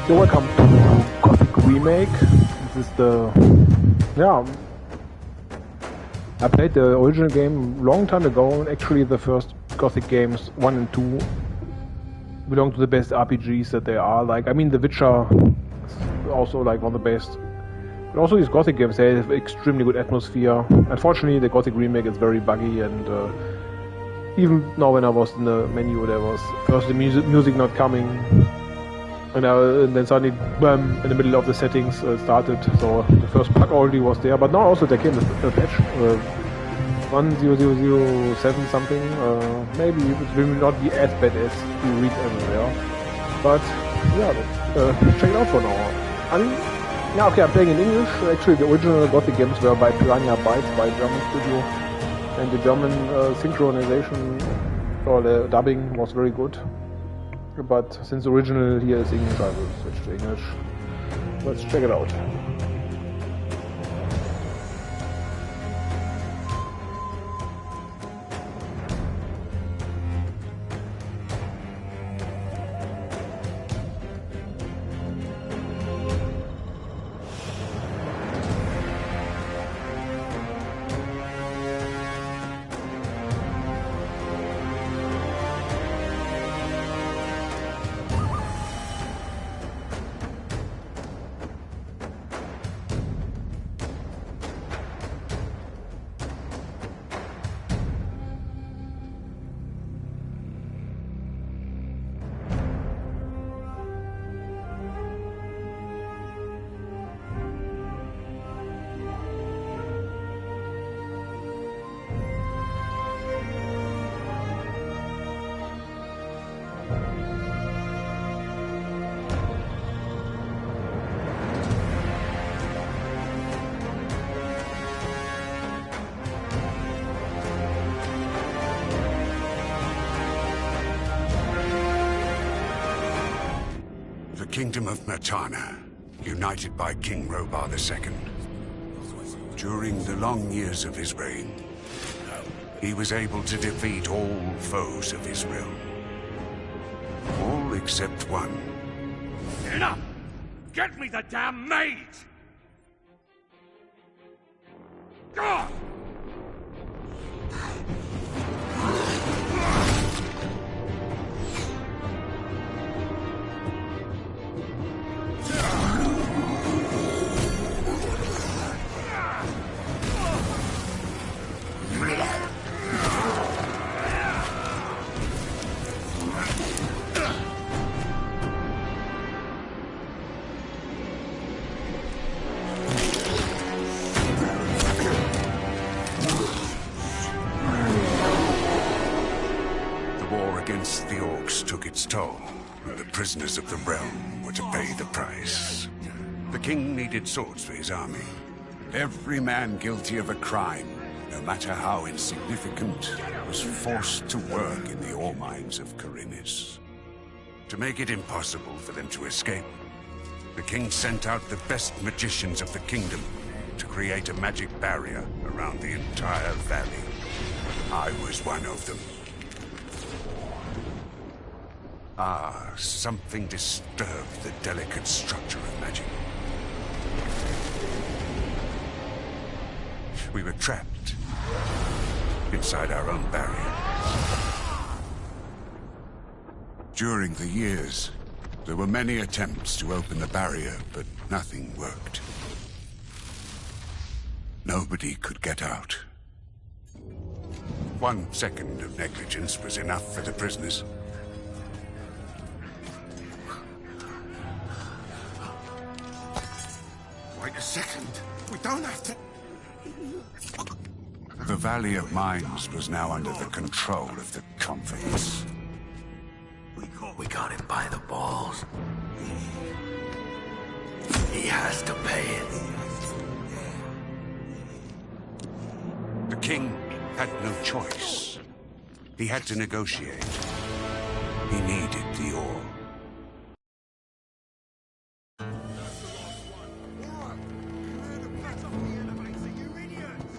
You're welcome to Gothic Remake. This is I played the original game a long time ago, and actually the first Gothic games, 1 and 2, belong to the best RPGs that there are. Like, I mean, The Witcher is also like one of the best. But also these Gothic games, they have extremely good atmosphere. Unfortunately, the Gothic Remake is very buggy, and even now when I was in the menu, there was first the music not coming, and then suddenly, bam, in the middle of the settings started. So the first bug already was there, but now also there came a patch, 1.0.0.7 something. Maybe it will not be as bad as you read everywhere, but yeah, check it out for now. Yeah, okay, I'm playing in English. Actually, the original Gothic games were by Piranha Bytes, by a German studio, and the German synchronization or the dubbing was very good. But since the original here is English, I will switch to English. Let's check it out. The Kingdom of Mertana, united by King Robar II. During the long years of his reign, he was able to defeat all foes of his realm. All except one. Enough! Get me the damn maid! God! Against the orcs took its toll, and the prisoners of the realm were to pay the price. The king needed swords for his army. Every man guilty of a crime, no matter how insignificant, was forced to work in the ore mines of Khorinis. To make it impossible for them to escape, the king sent out the best magicians of the kingdom to create a magic barrier around the entire valley. I was one of them. Something disturbed the delicate structure of magic. We were trapped inside our own barrier. During the years, there were many attempts to open the barrier, but nothing worked. Nobody could get out. 1 second of negligence was enough for the prisoners. Wait a second. We don't have to... The Valley of Mines was now under the control of the convicts. We got him by the balls. He has to pay it. The king had no choice. He had to negotiate. He needed the ore.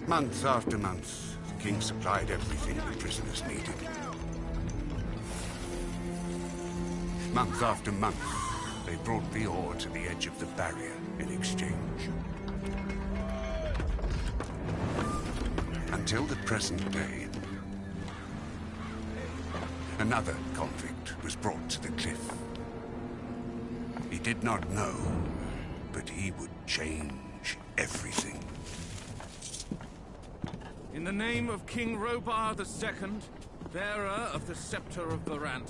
Month after month, the king supplied everything the prisoners needed. Month after month, They brought the ore to the edge of the barrier in exchange. Until the present day, another convict was brought to the cliff. He did not know, but he would change everything. In the name of King Robar II, bearer of the Scepter of Varant,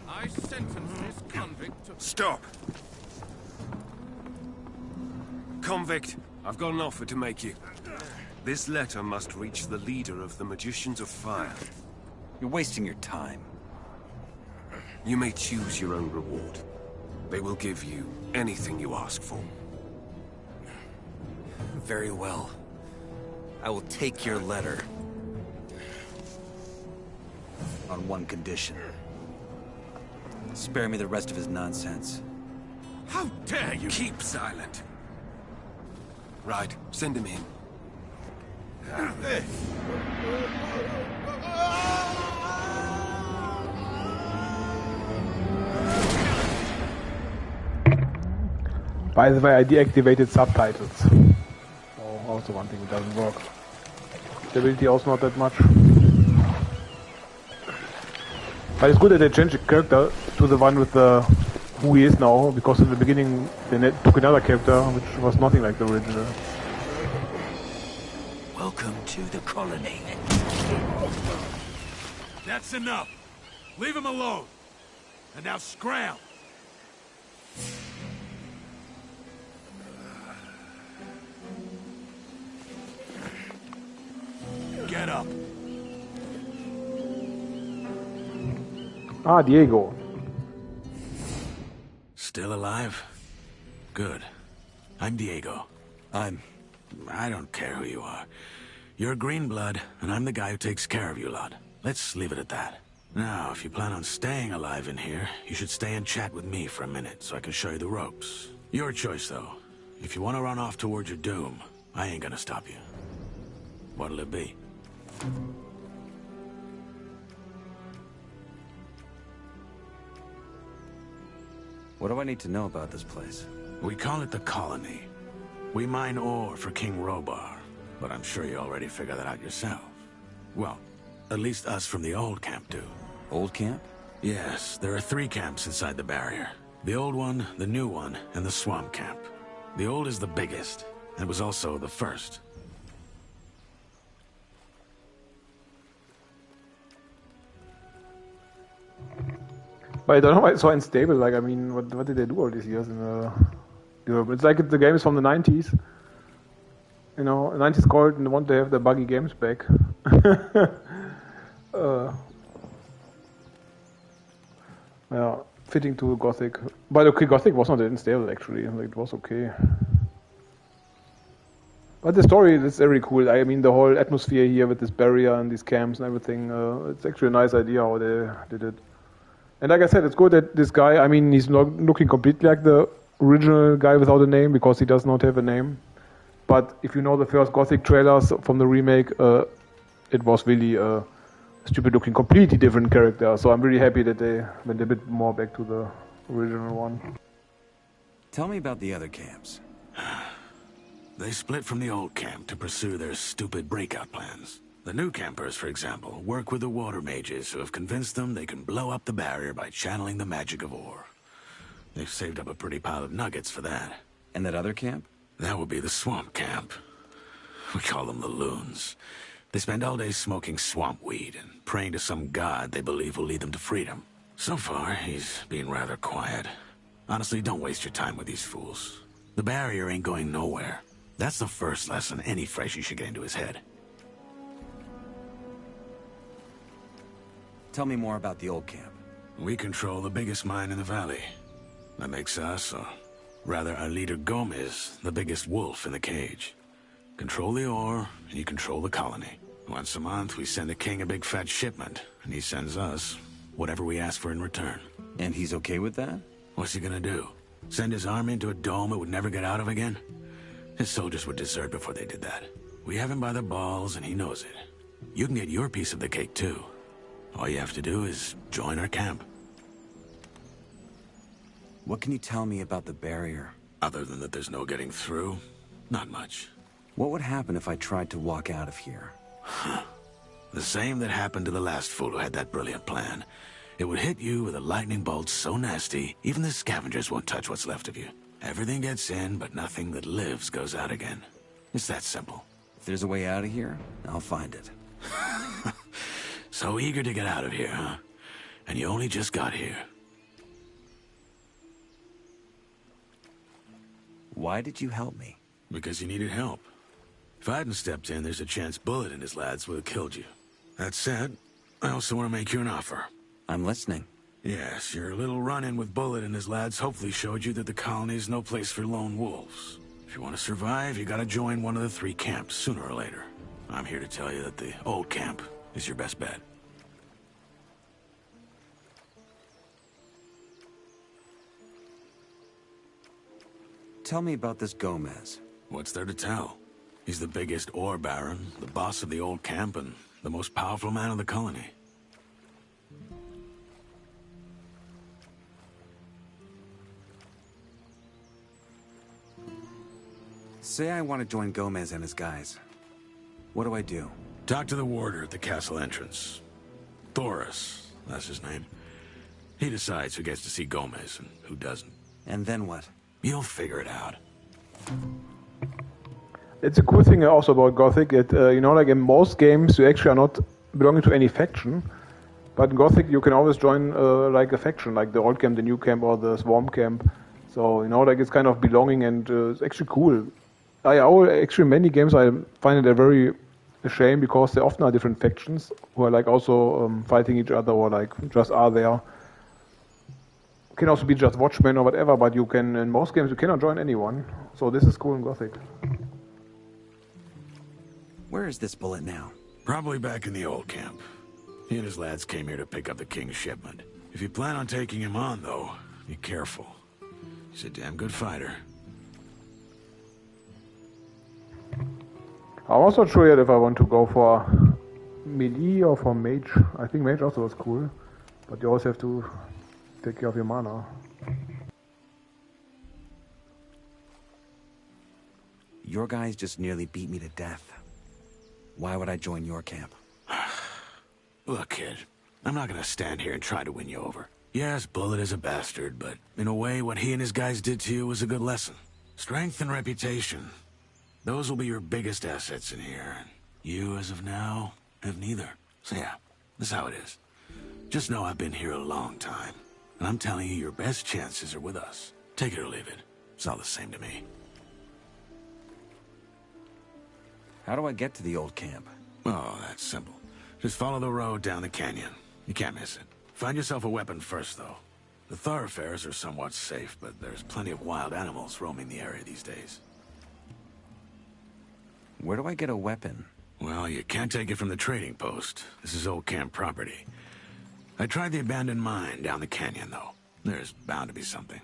I sentence this convict to... Stop! Convict, I've got an offer to make you. This letter must reach the leader of the Magicians of Fire. You're wasting your time. You may choose your own reward. They will give you anything you ask for. Very well. I will take your letter. On one condition. Spare me the rest of his nonsense. How dare you! Keep silent. Right, send him in. By the way, I deactivated subtitles. Oh, also one thing that doesn't work. Stability also not that much. But it's good that they changed the character to the one with the who he is now, because in the beginning they took another character which was nothing like the original. Welcome to the colony. That's enough! Leave him alone! And now scram! Get up! Ah, Diego. Still alive? Good. I'm Diego. I don't care who you are. You're green blood, and I'm the guy who takes care of you lot. Let's leave it at that. Now, if you plan on staying alive in here, you should stay and chat with me for a minute so I can show you the ropes. Your choice, though. If you want to run off towards your doom, I ain't gonna stop you. What'll it be? What do I need to know about this place? We call it the Colony. We mine ore for King Robar, but I'm sure you already figured that out yourself. Well, at least us from the old camp do. Old camp? Yes, there are 3 camps inside the barrier. The old one, the new one, and the swamp camp. The old is the biggest, and was also the first. But I don't know why it's so unstable. Like, I mean, what did they do all these years in Europe? It's like the game is from the 90s. You know, 90s called and they want to have the buggy games back. Yeah, fitting to Gothic. But okay, Gothic was not that unstable actually. Like, it was okay. But the story is very cool. I mean, the whole atmosphere here with this barrier and these camps and everything. It's actually a nice idea how they did it. And like I said, it's good that this guy, I mean, he's not looking completely like the original guy without a name because he does not have a name. But if you know the first Gothic trailers from the remake, it was really a stupid looking, completely different character. So I'm really happy that they went a bit more back to the original one. Tell me about the other camps. They split from the old camp to pursue their stupid breakout plans. The new campers, for example, work with the water mages who have convinced them they can blow up the barrier by channeling the magic of ore. They've saved up a pretty pile of nuggets for that. And that other camp? That would be the swamp camp. We call them the loons. They spend all day smoking swamp weed and praying to some god they believe will lead them to freedom. So far, he's been rather quiet. Honestly, don't waste your time with these fools. The barrier ain't going nowhere. That's the first lesson any freshie should get into his head. Tell me more about the old camp. We control the biggest mine in the valley. That makes us, or rather our leader Gomez, the biggest wolf in the cage. Control the ore, and you control the colony. Once a month, we send the king a big fat shipment, and he sends us whatever we ask for in return. And he's okay with that? What's he gonna do? Send his army into a dome it would never get out of again? His soldiers would desert before they did that. We have him by the balls, and he knows it. You can get your piece of the cake, too. All you have to do is join our camp. What can you tell me about the barrier? Other than that there's no getting through, not much. What would happen if I tried to walk out of here? The same that happened to the last fool who had that brilliant plan. It would hit you with a lightning bolt so nasty, even the scavengers won't touch what's left of you. Everything gets in, but nothing that lives goes out again. It's that simple. If there's a way out of here, I'll find it. So eager to get out of here, huh? And you only just got here. Why did you help me? Because you needed help. If I hadn't stepped in, there's a chance Bullet and his lads would have killed you. That said, I also want to make you an offer. I'm listening. Yes, your little run-in with Bullet and his lads hopefully showed you that the colony is no place for lone wolves. If you want to survive, you gotta join one of the 3 camps, sooner or later. I'm here to tell you that the old camp is your best bet. Tell me about this Gomez. What's there to tell? He's the biggest ore baron, the boss of the old camp, and the most powerful man of the colony. Say I want to join Gomez and his guys. What do I do? Talk to the warder at the castle entrance. Thoris, that's his name. He decides who gets to see Gomez and who doesn't. And then what? You'll figure it out. It's a cool thing also about Gothic. Like in most games, you actually are not belonging to any faction. But in Gothic, you can always join like a faction, like the old camp, the new camp, or the swarm camp. So it's kind of belonging, and it's actually cool. Actually, many games I find it a shame because there often are different factions who are like also fighting each other or like just are there. Can also be just watchmen or whatever, but you can, in most games, you cannot join anyone. So this is cool in Gothic. Where is this Bullet now? Probably back in the old camp. He and his lads came here to pick up the king's shipment. If you plan on taking him on, though, be careful. He's a damn good fighter. I'm also not sure yet if I want to go for melee or for mage. I think mage also was cool, but you always have to take care of your mana. Your guys just nearly beat me to death. Why would I join your camp? Look, kid, I'm not gonna stand here and try to win you over. Yes, Bullet is a bastard, but in a way, what he and his guys did to you was a good lesson. Strength and reputation. Those will be your biggest assets in here, and you, as of now, have neither. So yeah, that's how it is. Just know I've been here a long time, and I'm telling you, your best chances are with us. Take it or leave it. It's all the same to me. How do I get to the old camp? Oh, that's simple. Just follow the road down the canyon. You can't miss it. Find yourself a weapon first, though. The thoroughfares are somewhat safe, but there's plenty of wild animals roaming the area these days. Where do I get a weapon? Well, you can't take it from the trading post. This is old camp property. I tried the abandoned mine down the canyon, though. There's bound to be something.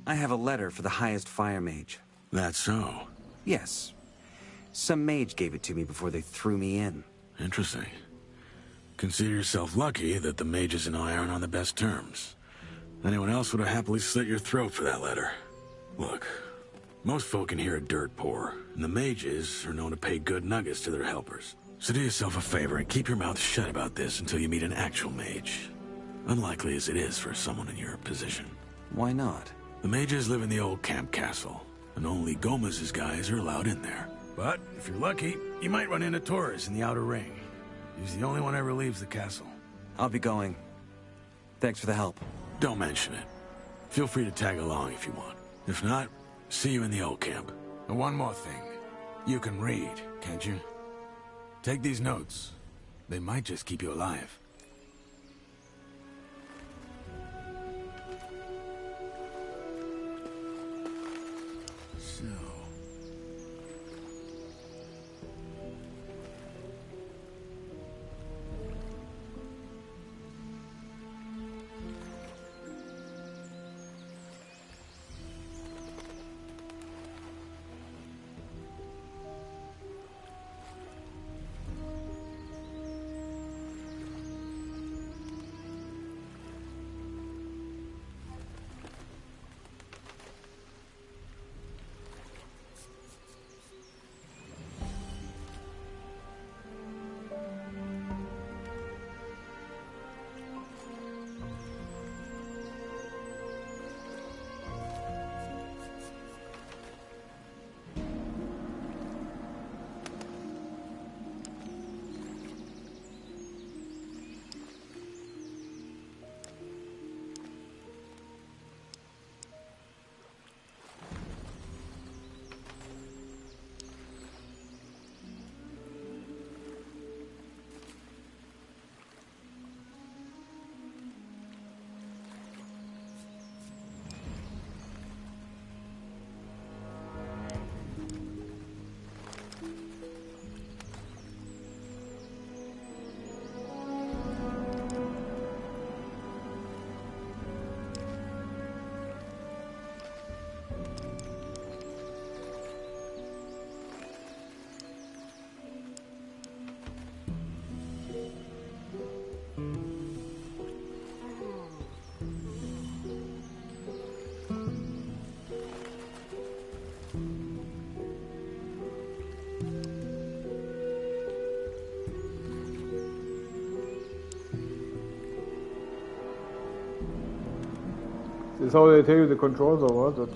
I have a letter for the highest fire mage. That's so. Yes. Some mage gave it to me before they threw me in. Interesting. Consider yourself lucky that the mages and I aren't on the best terms. Anyone else would have happily slit your throat for that letter. Look, most folk in here are dirt poor, and the mages are known to pay good nuggets to their helpers. So do yourself a favor and keep your mouth shut about this until you meet an actual mage. Unlikely as it is for someone in your position. Why not? The mages live in the old camp castle, and only Gomez's guys are allowed in there. But if you're lucky, you might run into Torres in the outer ring. He's the only one ever leaves the castle. I'll be going. Thanks for the help. Don't mention it. Feel free to tag along if you want. If not, see you in the old camp. And one more thing. You can read, can't you? Take these notes. They might just keep you alive. So... Is how they tell you the controls or what?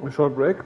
A short break.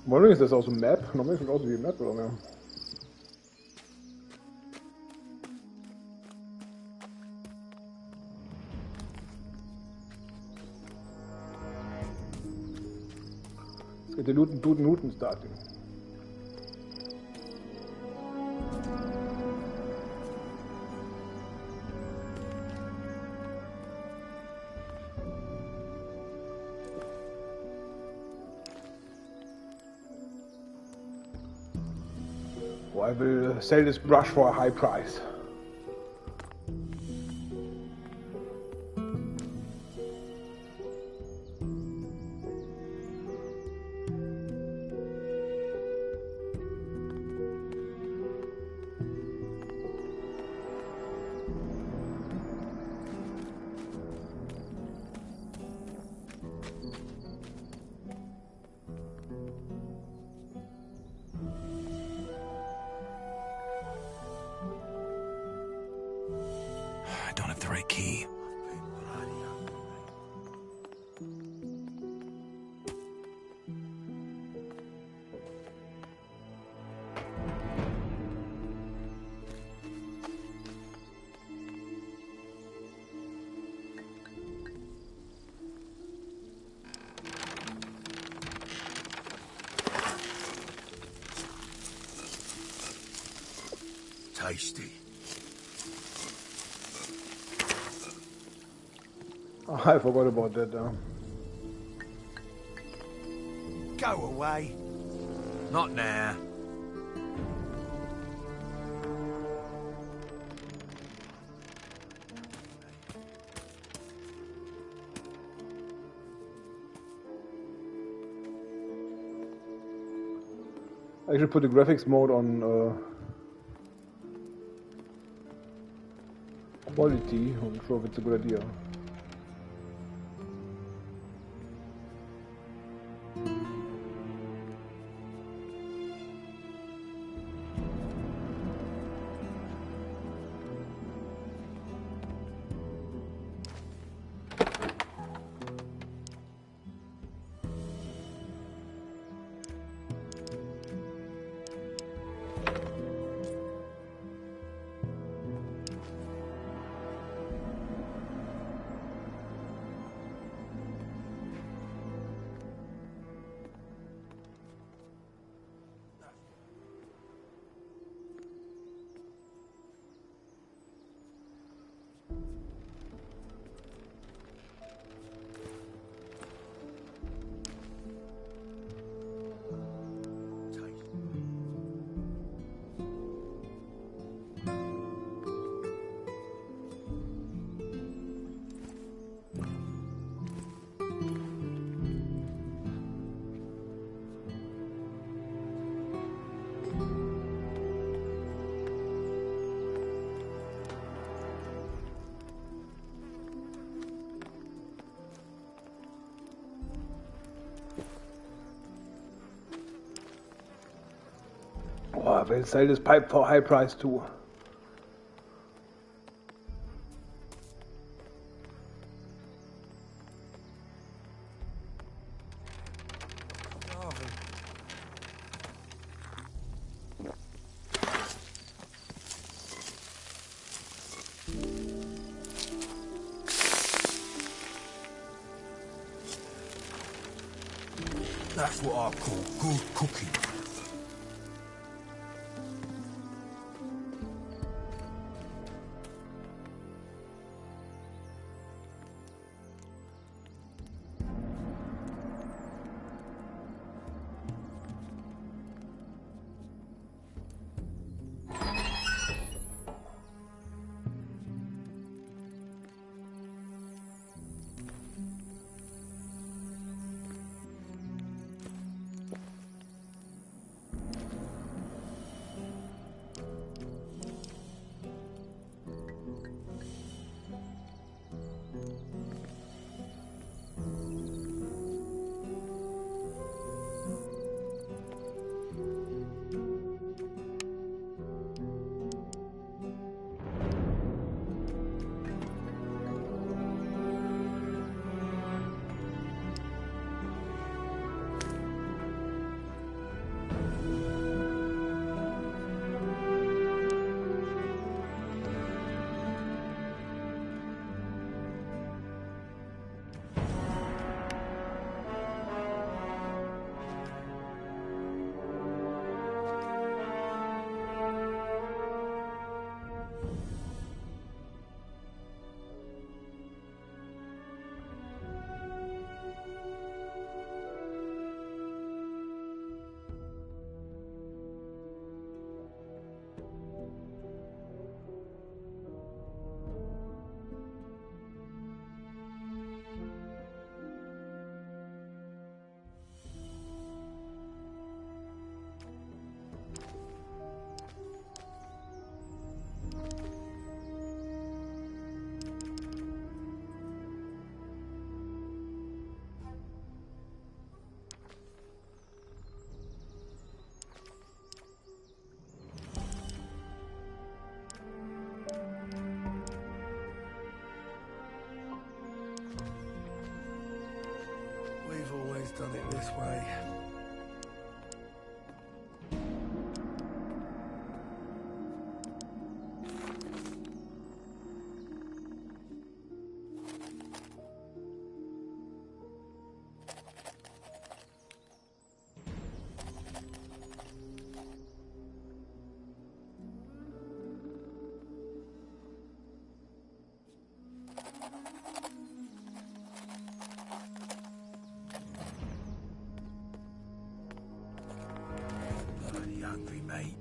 wondering, is this also map? Normally it should also be a map, or no? Let's get the Newton starting. I will sell this brush for a high price. I don't have the right key. Tasty. Oh, I forgot about that. Go away. Not now. I should put the graphics mode on quality. I'm not sure if it's a good idea. Oh, I will sell this pipe for a high price too. That's what I call good cooking. mate.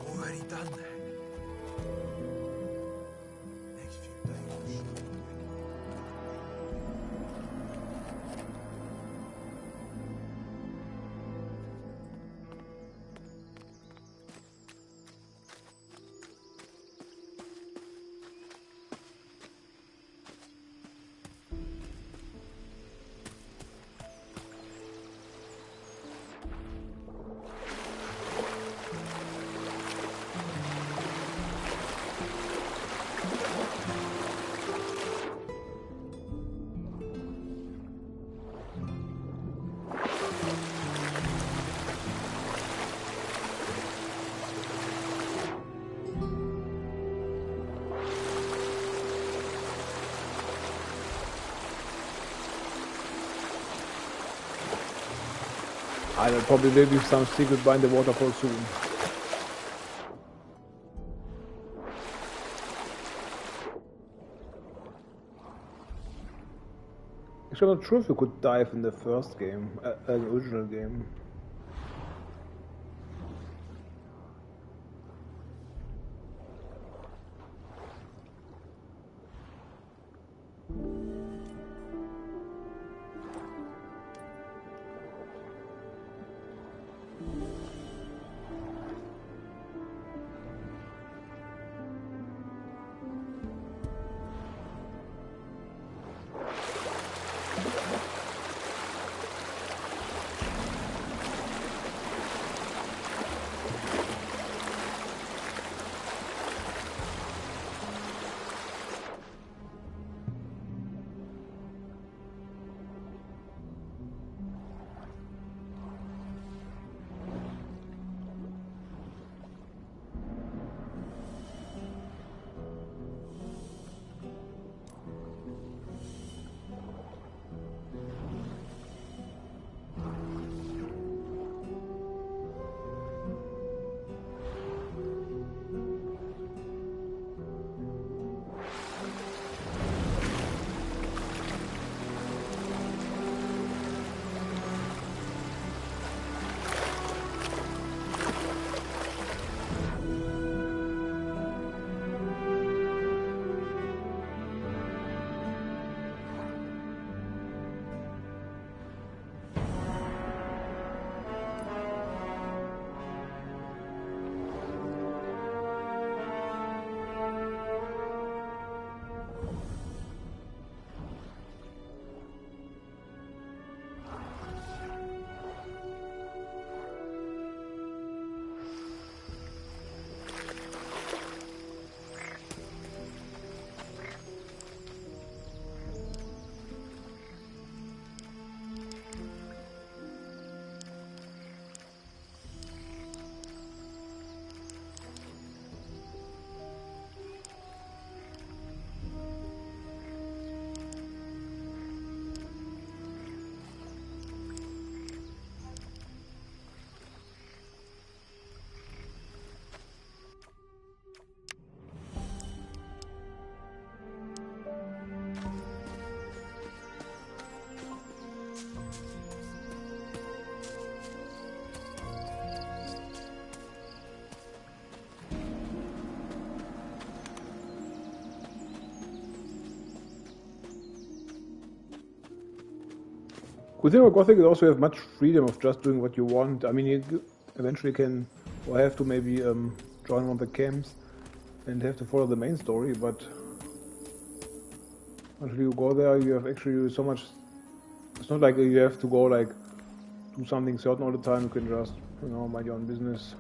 Already done that. Next few days. There probably will be some secret behind the waterfall soon. Actually, I'm not sure if you could dive in the first game, an original game. Good thing about Gothic is also you have much freedom of just doing what you want. I mean, you eventually can, or have to maybe join one of the camps and have to follow the main story, but until you go there, you have actually so much. It's not like you have to go like do something certain all the time. You can just, you know, mind your own business.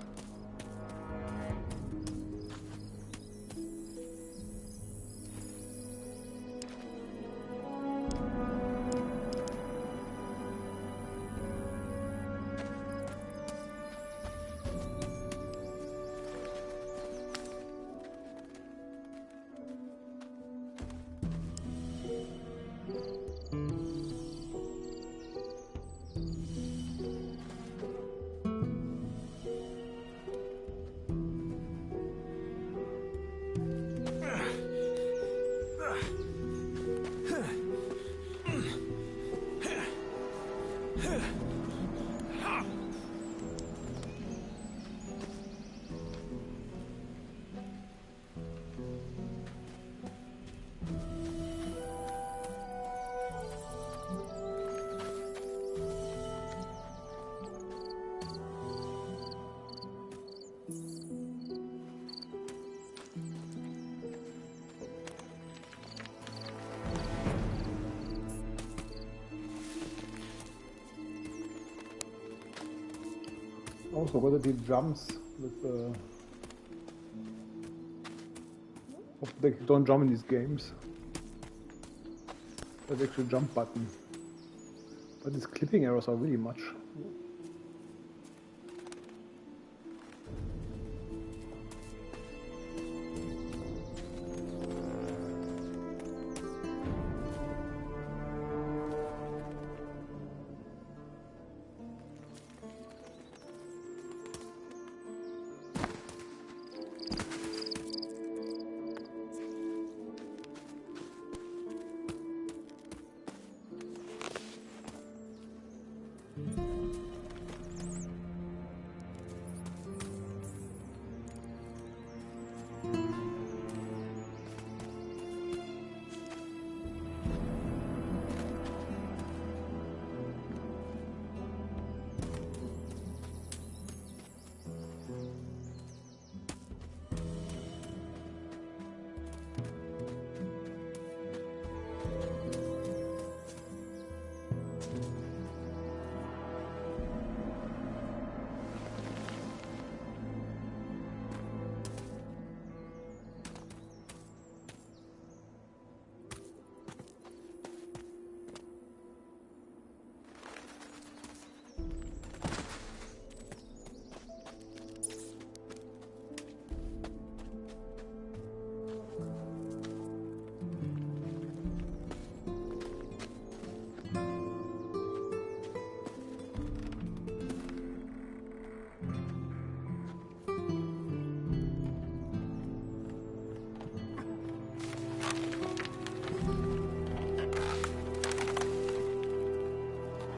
Also, whether the jumps with they don't jump in these games. There's actually a jump button, but these clipping errors are really much.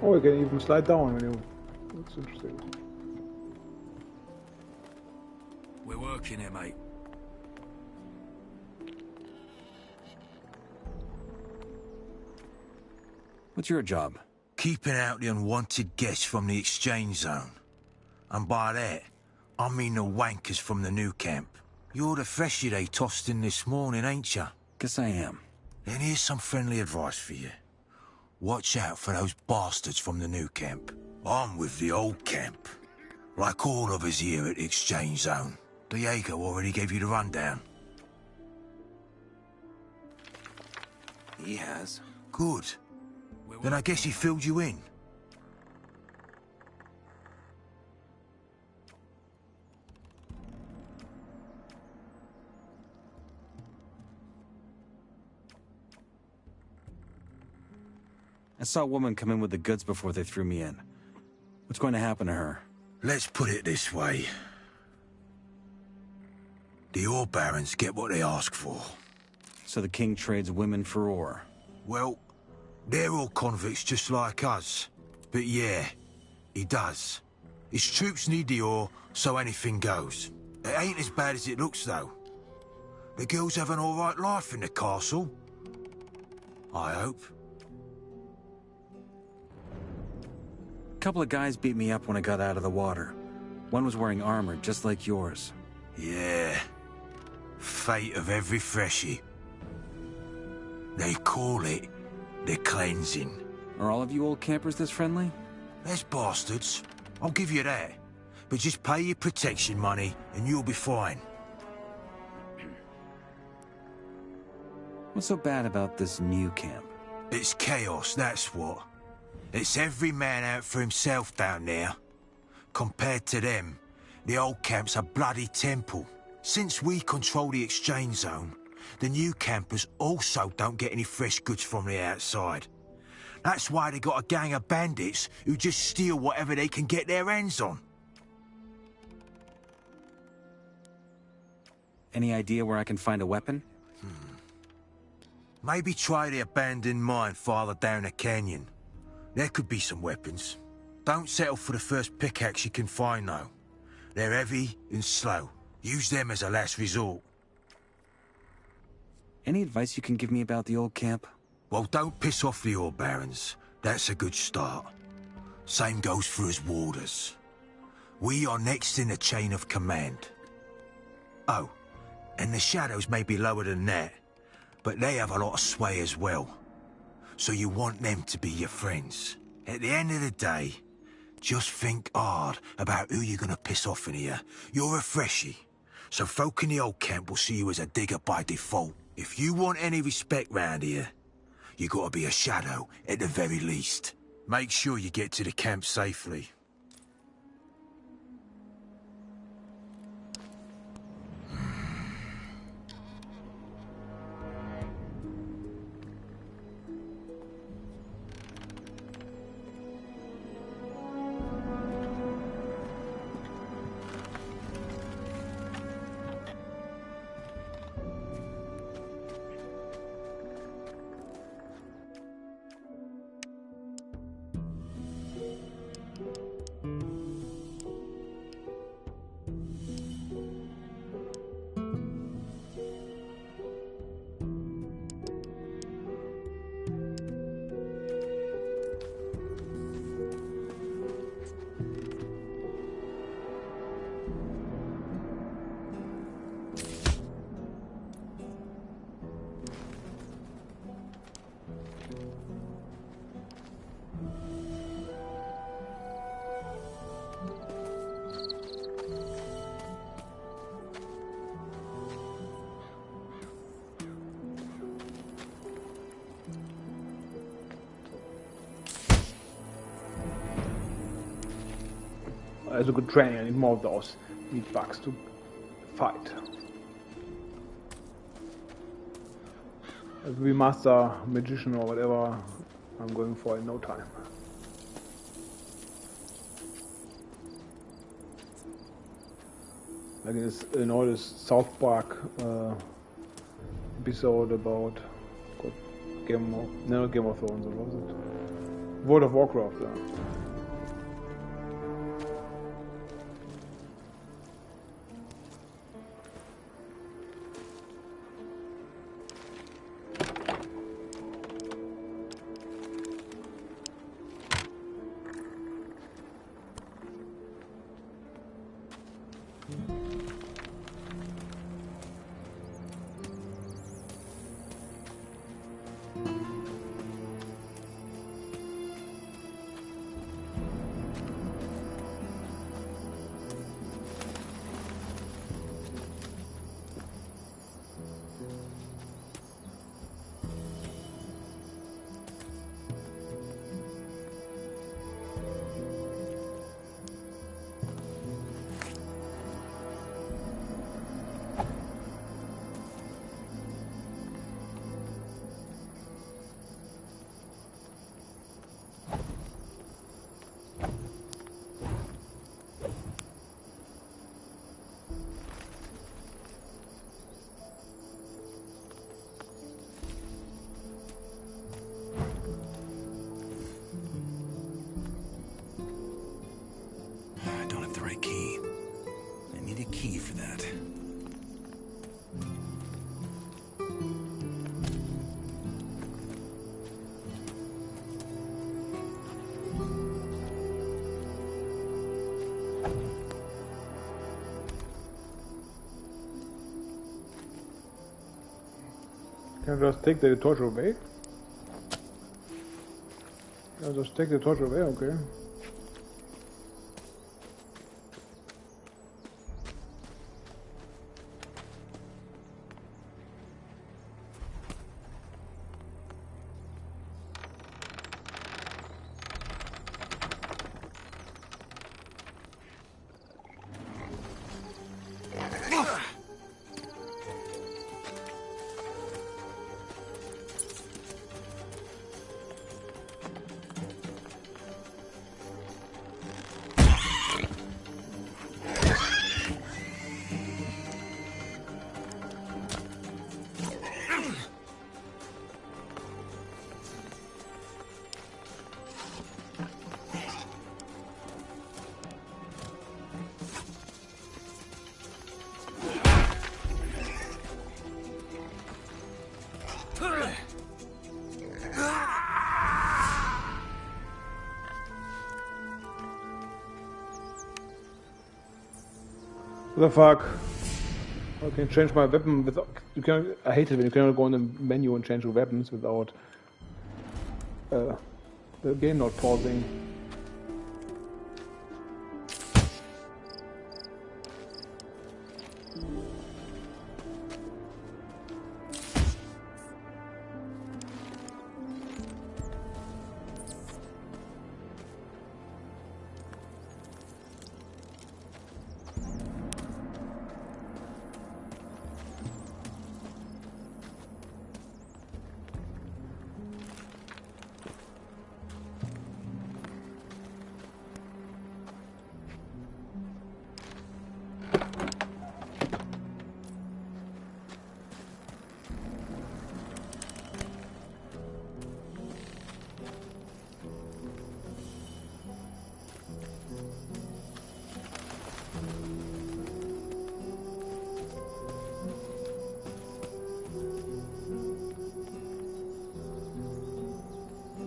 Oh, you can even slide down when you. That's interesting. We're working here, mate. What's your job? Keeping out the unwanted guests from the exchange zone. And by that, I mean the wankers from the new camp. You're the freshie they tossed in this morning, ain't ya? Guess I am. Then here's some friendly advice for you. Watch out for those bastards from the new camp. I'm with the old camp. Like all of us here at the exchange zone. Diego already gave you the rundown. He has. Good. Then I guess he filled you in. I saw a woman come in with the goods before they threw me in. What's going to happen to her? Let's put it this way. The ore barons get what they ask for. So the king trades women for ore. Well, they're all convicts just like us. But yeah, he does. His troops need the ore, so anything goes. It ain't as bad as it looks, though. The girls have an alright life in the castle. I hope. couple of guys beat me up when I got out of the water. One was wearing armor, just like yours. Yeah. Fate of every freshie. They call it the cleansing. Are all of you old campers this friendly? There's bastards. I'll give you that. But just pay your protection money and you'll be fine. What's so bad about this new camp? It's chaos, that's what. It's every man out for himself down there. Compared to them, the old camp's a bloody temple. Since we control the exchange zone, the new campers also don't get any fresh goods from the outside. That's why they got a gang of bandits who just steal whatever they can get their hands on. Any idea where I can find a weapon? Maybe try the abandoned mine farther down the canyon. There could be some weapons. Don't settle for the first pickaxe you can find, though. They're heavy and slow. Use them as a last resort. Any advice you can give me about the old camp? Well, don't piss off the ore barons. That's a good start. Same goes for us warders. We are next in the chain of command. Oh, and the shadows may be lower than that, but they have a lot of sway as well. So you want them to be your friends. At the end of the day, just think hard about who you're gonna piss off in here. You're a freshie, so folk in the old camp will see you as a digger by default. If you want any respect round here, you gotta be a shadow at the very least. Make sure you get to the camp safely. As a good training, I need more of those meat bugs to fight. If we master magician or whatever, I'm going for in no time. Like in all this South Park episode about Game of Thrones, or was it? World of Warcraft, yeah. Can I just take the torch away? I'll just take the torch away, okay. What the fuck? I can change my weapon without. You can. I hate it when you cannot go in the menu and change your weapons without the game not pausing.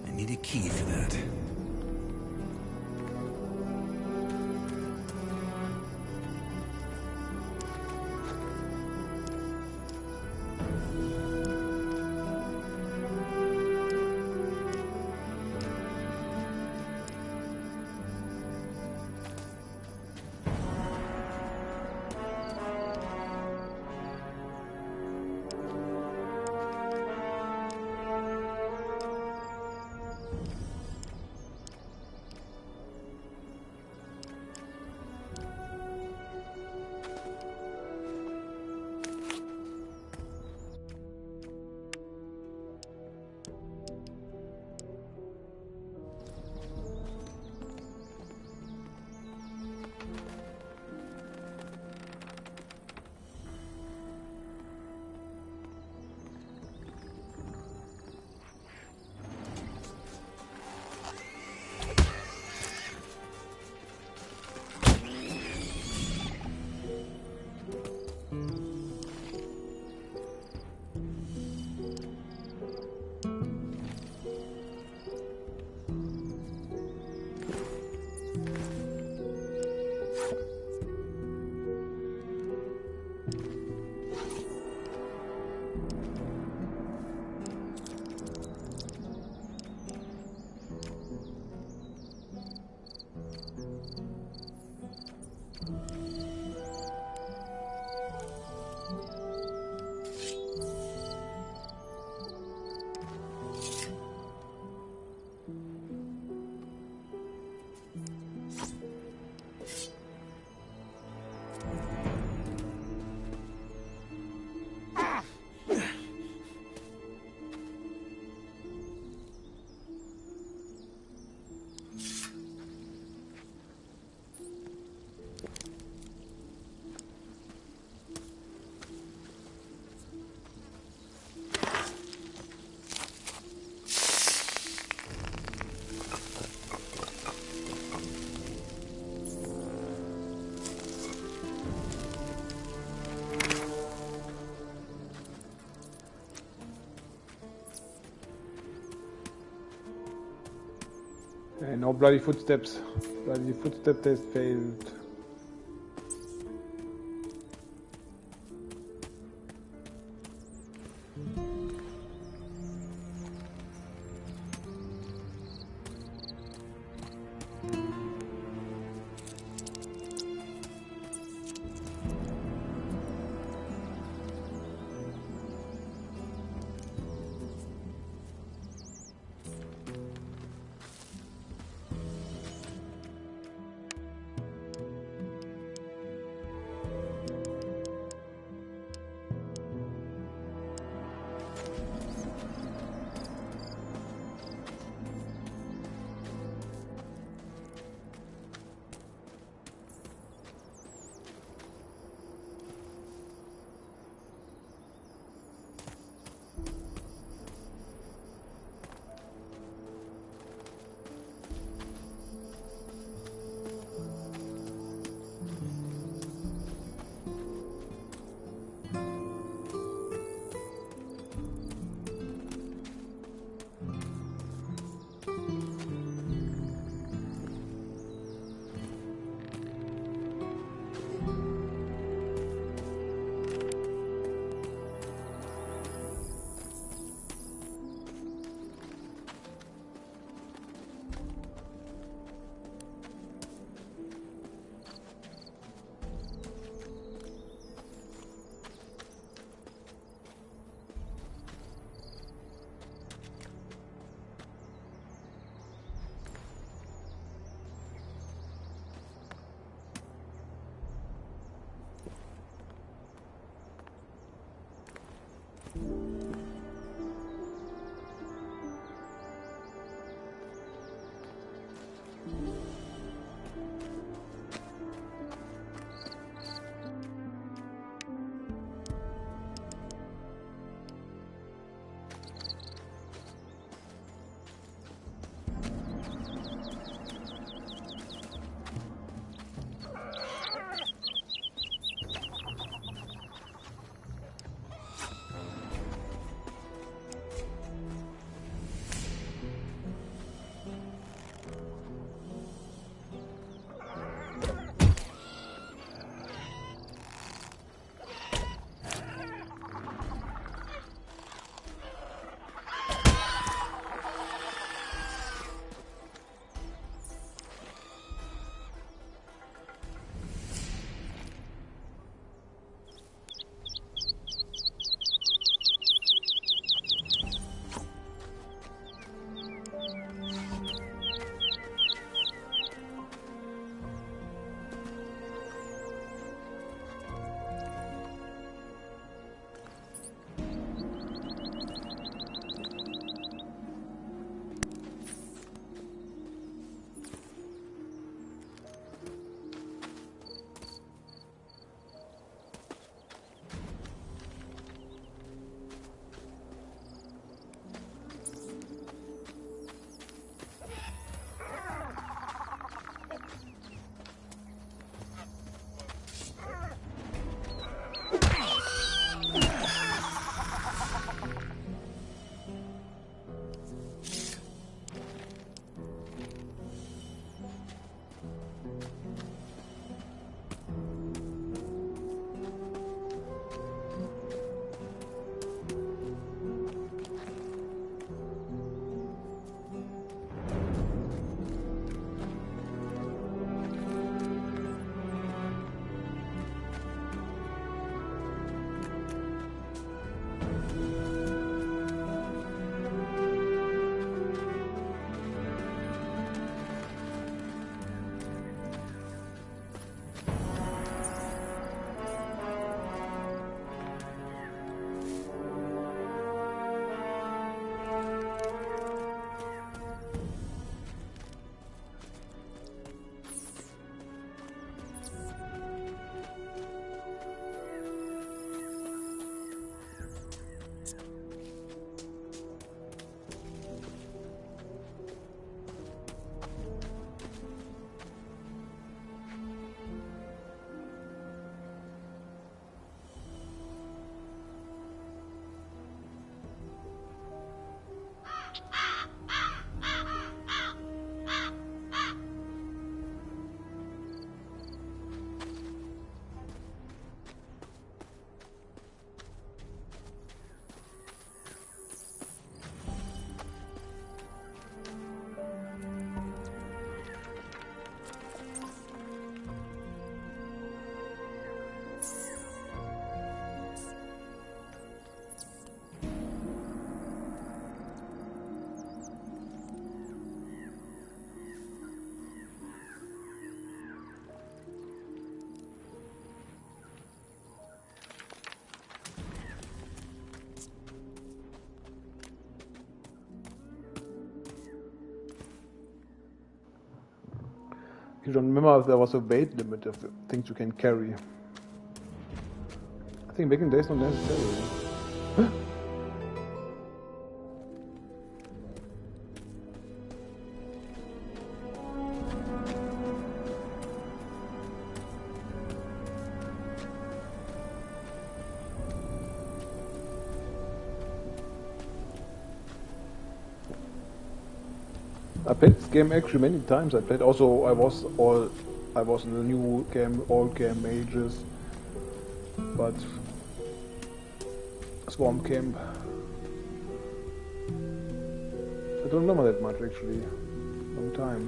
I need a key for that. Okay, no bloody footsteps. Bloody footstep test failed. You don't remember if there was a weight limit of things you can carry. I think back in days not necessarily. I played this game actually many times. I was in the new game, old game ages, but Swamp Camp. I don't remember that much actually. Long time.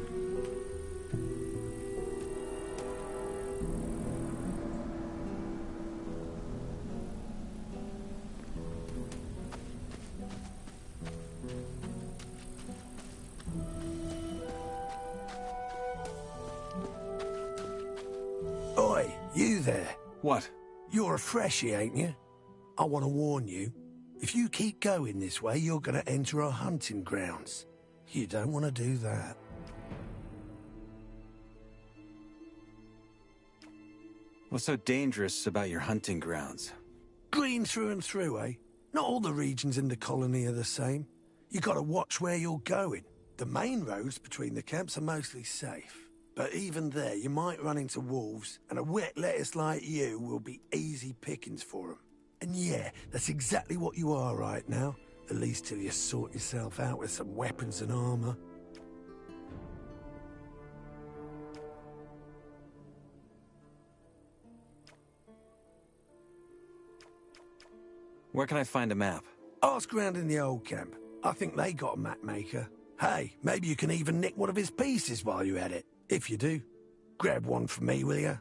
Oi, you there. What? You're a freshie, ain't you? I want to warn you. If you keep going this way, you're going to enter our hunting grounds. You don't want to do that. What's so dangerous about your hunting grounds? Green through and through, eh? Not all the regions in the colony are the same. You got to watch where you're going. The main roads between the camps are mostly safe. But even there, you might run into wolves, and a wet lettuce like you will be easy pickings for them. And yeah, that's exactly what you are right now. At least till you sort yourself out with some weapons and armor. Where can I find a map? Ask around in the old camp. I think they got a map maker. Hey, maybe you can even nick one of his pieces while you're at it. If you do, grab one for me, will ya?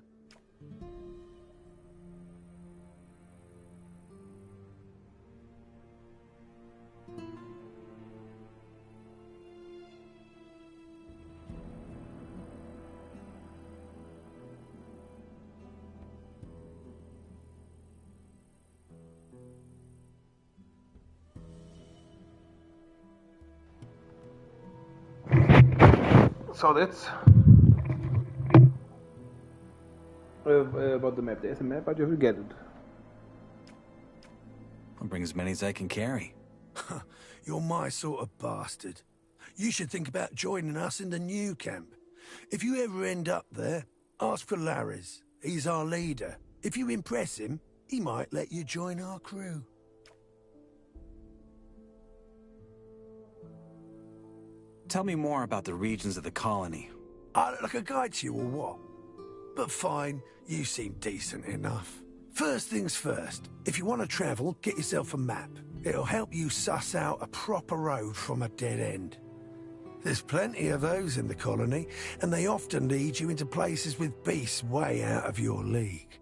So that's about the map. There's a map, but you have to get it. I'll bring as many as I can carry. You're my sort of bastard. You should think about joining us in the new camp. If you ever end up there, ask for Larry's. He's our leader. If you impress him, he might let you join our crew. Tell me more about the regions of the colony. I look like a guide to you or what? But fine, you seem decent enough. First things first, if you want to travel, get yourself a map. It'll help you suss out a proper road from a dead end. There's plenty of those in the colony, and they often lead you into places with beasts way out of your league.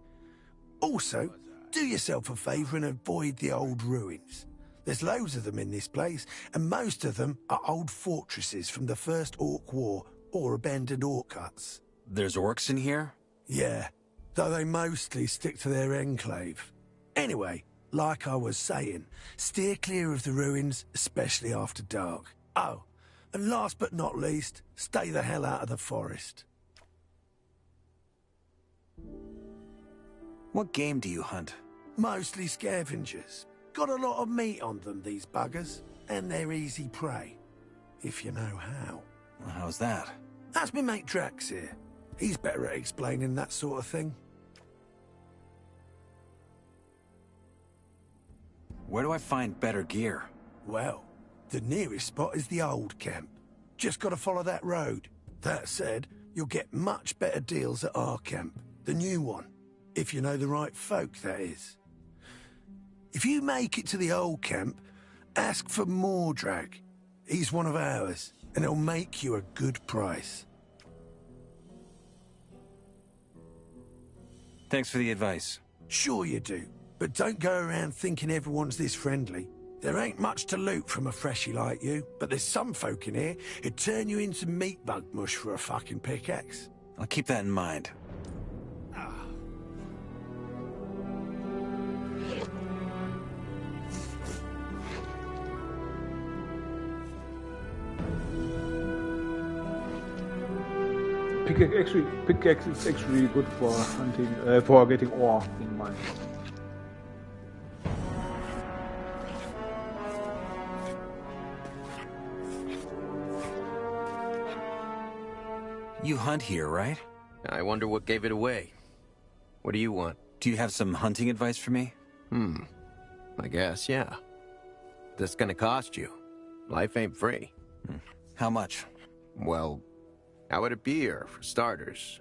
Also, do yourself a favour and avoid the old ruins. There's loads of them in this place, and most of them are old fortresses from the First Orc War or abandoned orc huts. There's orcs in here? Yeah, though they mostly stick to their enclave. Anyway, like I was saying, steer clear of the ruins, especially after dark. Oh, and last but not least, stay the hell out of the forest. What game do you hunt? Mostly scavengers. Got a lot of meat on them, these buggers, and they're easy prey. If you know how. Well, how's that? That's me mate Drax here. He's better at explaining that sort of thing. Where do I find better gear? Well, the nearest spot is the old camp. Just gotta follow that road. That said, you'll get much better deals at our camp, the new one. If you know the right folk, that is. If you make it to the old camp, ask for Mordrag. He's one of ours, and he'll make you a good price. Thanks for the advice. Sure you do, but don't go around thinking everyone's this friendly. There ain't much to loot from a freshie like you, but there's some folk in here who'd turn you into meat bug mush for a fucking pickaxe. I'll keep that in mind. pickaxe is actually good for hunting, for getting ore in mine. You hunt here, right? I wonder what gave it away. What do you want? Do you have some hunting advice for me? I guess, yeah. This gonna cost you. Life ain't free. How much? Well, how would it be here, for starters?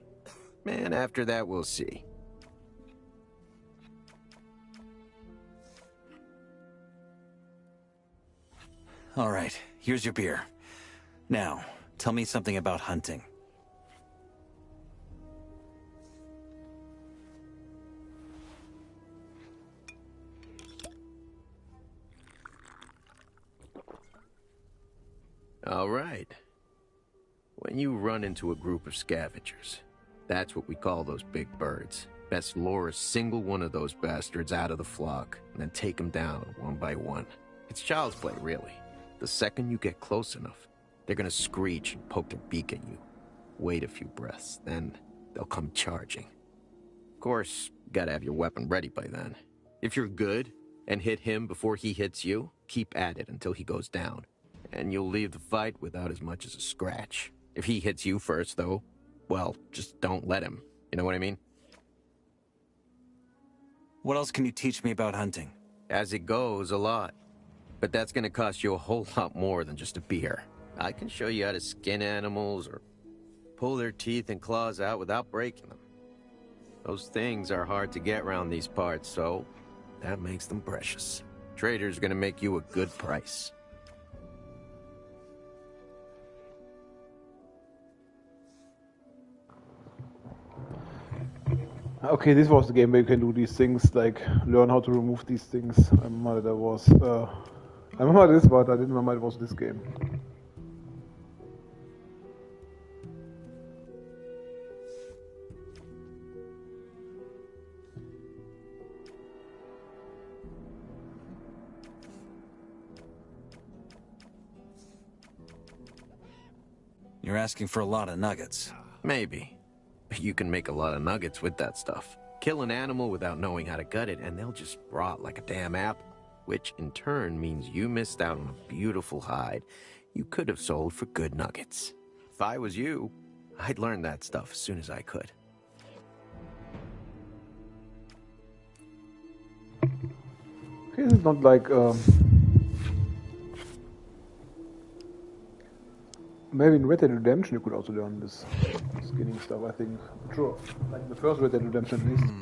Man, after that, we'll see. All right, here's your beer. Now, tell me something about hunting. All right. When you run into a group of scavengers, that's what we call those big birds. Best lure a single one of those bastards out of the flock, and then take them down one by one. It's child's play, really. The second you get close enough, they're gonna screech and poke their beak at you. Wait a few breaths, then they'll come charging. Of course, you gotta have your weapon ready by then. If you're good, and hit him before he hits you, keep at it until he goes down. And you'll leave the fight without as much as a scratch. If he hits you first, though, well, just don't let him. You know what I mean? What else can you teach me about hunting? As it goes, a lot. But that's gonna cost you a whole lot more than just a beer. I can show you how to skin animals or pull their teeth and claws out without breaking them. Those things are hard to get around these parts, so that makes them precious. Trader's gonna make you a good price. Okay, this was the game where you can do these things, like learn how to remove these things. I remember there was. I remember this, but I didn't remember it was this game. You're asking for a lot of nuggets. Maybe. But you can make a lot of nuggets with that stuff. Kill an animal without knowing how to gut it, and they'll just rot like a damn apple. Which in turn means you missed out on a beautiful hide you could have sold for good nuggets. If I was you, I'd learn that stuff as soon as I could. Okay, it's not like maybe in Red Dead Redemption you could also learn this skinning stuff, I think. Sure. Like the first Red Dead Redemption at least.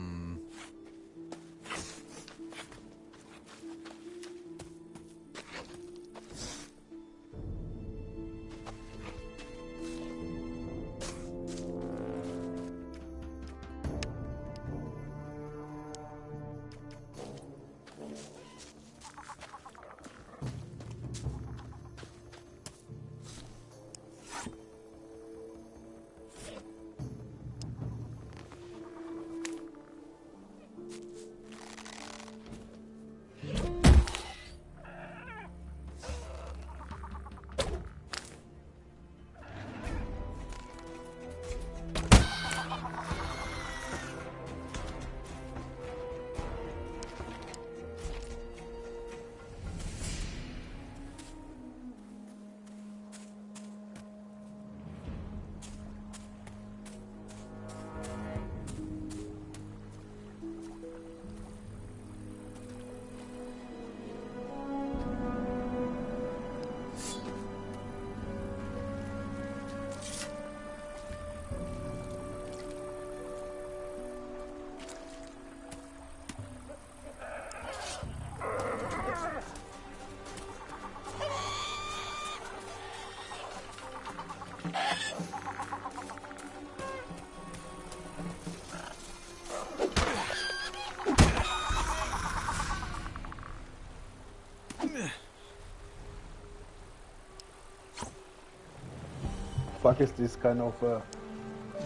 Fuck is this kind of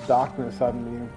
darkness suddenly?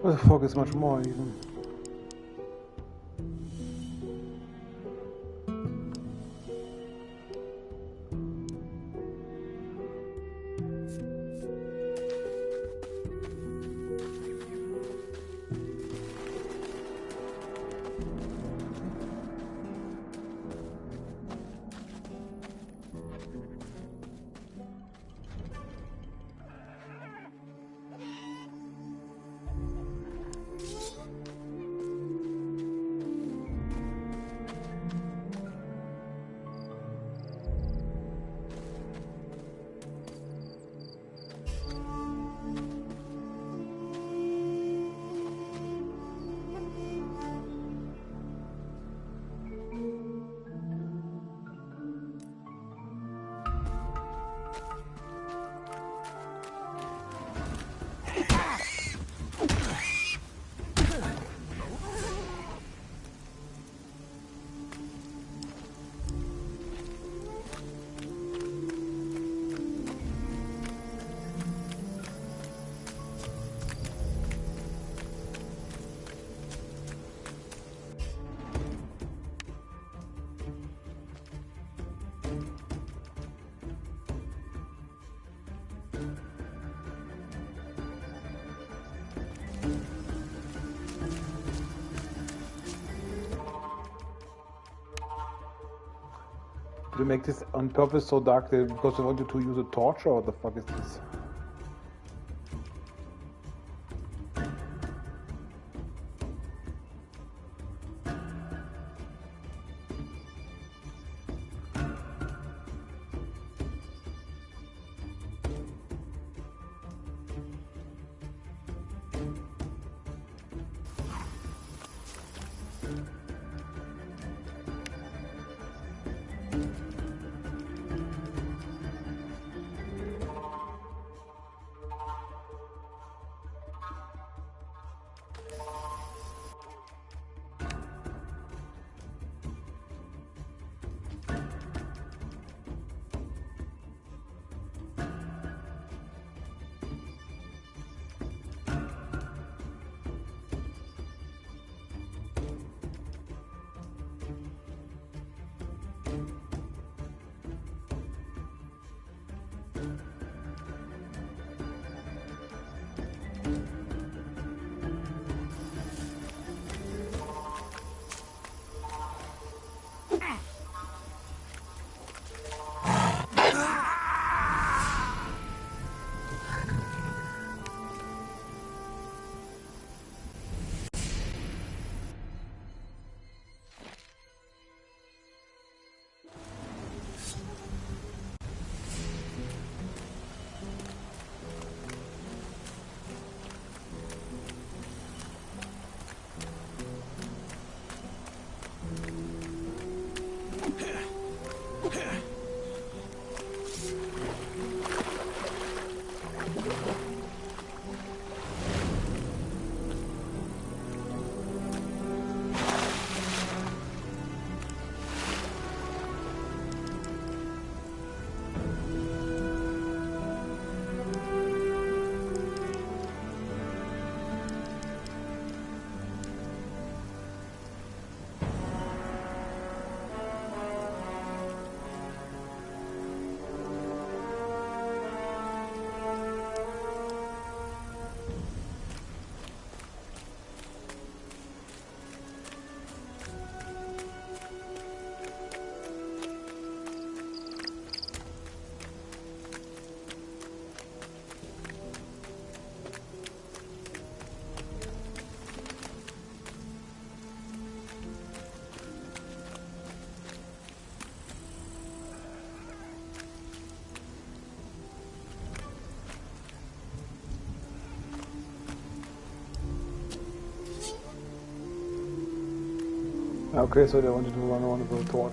What the fuck is much more even? Do they make this on purpose so dark because they want you to use a torch, or what the fuck is this? Okay, so they wanted to run around with a torch.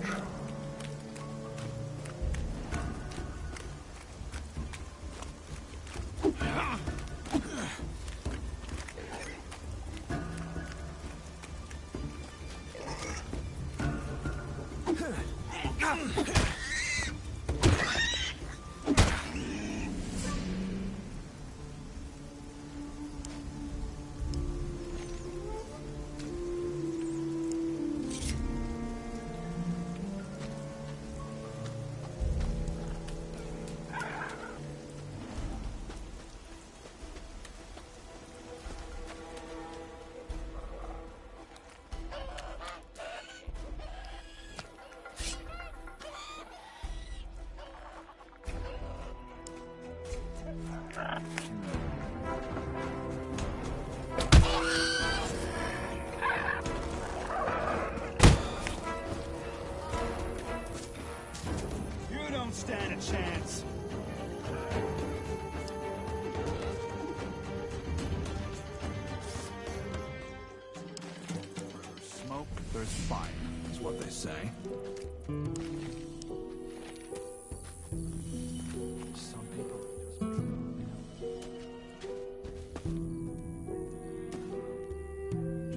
there's fire, is what they say. Some people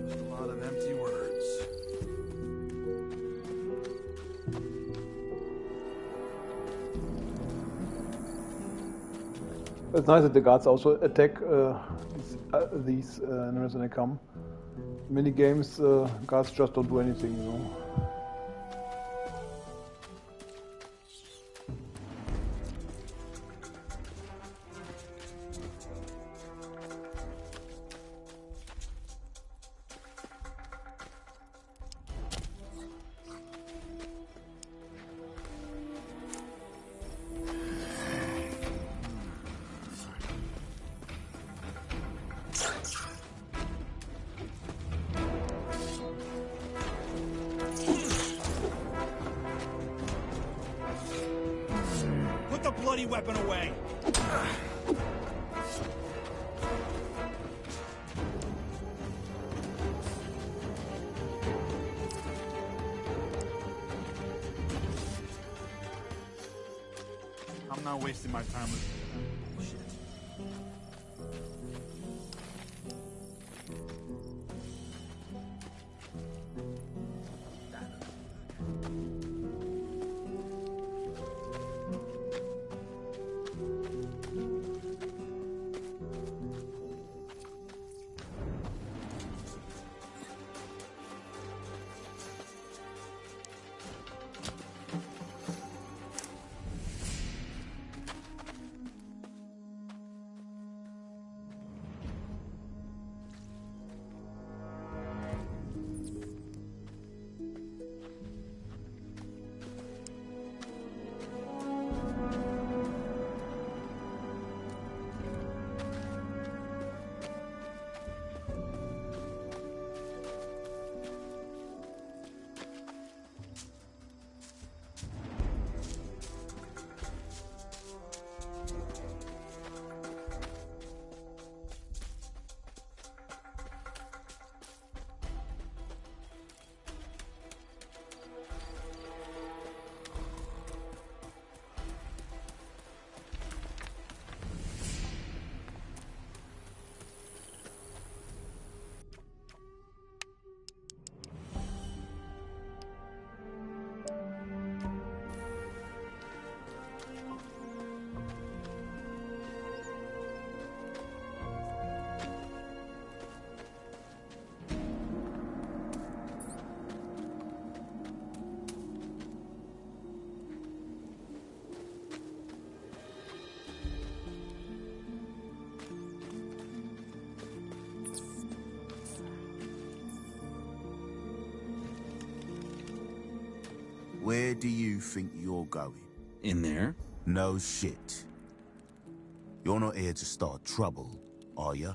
just a lot of empty words. It's nice that the guards also attack these enemies when they come. Mini games, guards just don't do anything, you know. Put the bloody weapon away! I'm not wasting my time with bullshit. Where do you think you're going? In there? No shit. You're not here to start trouble, are you?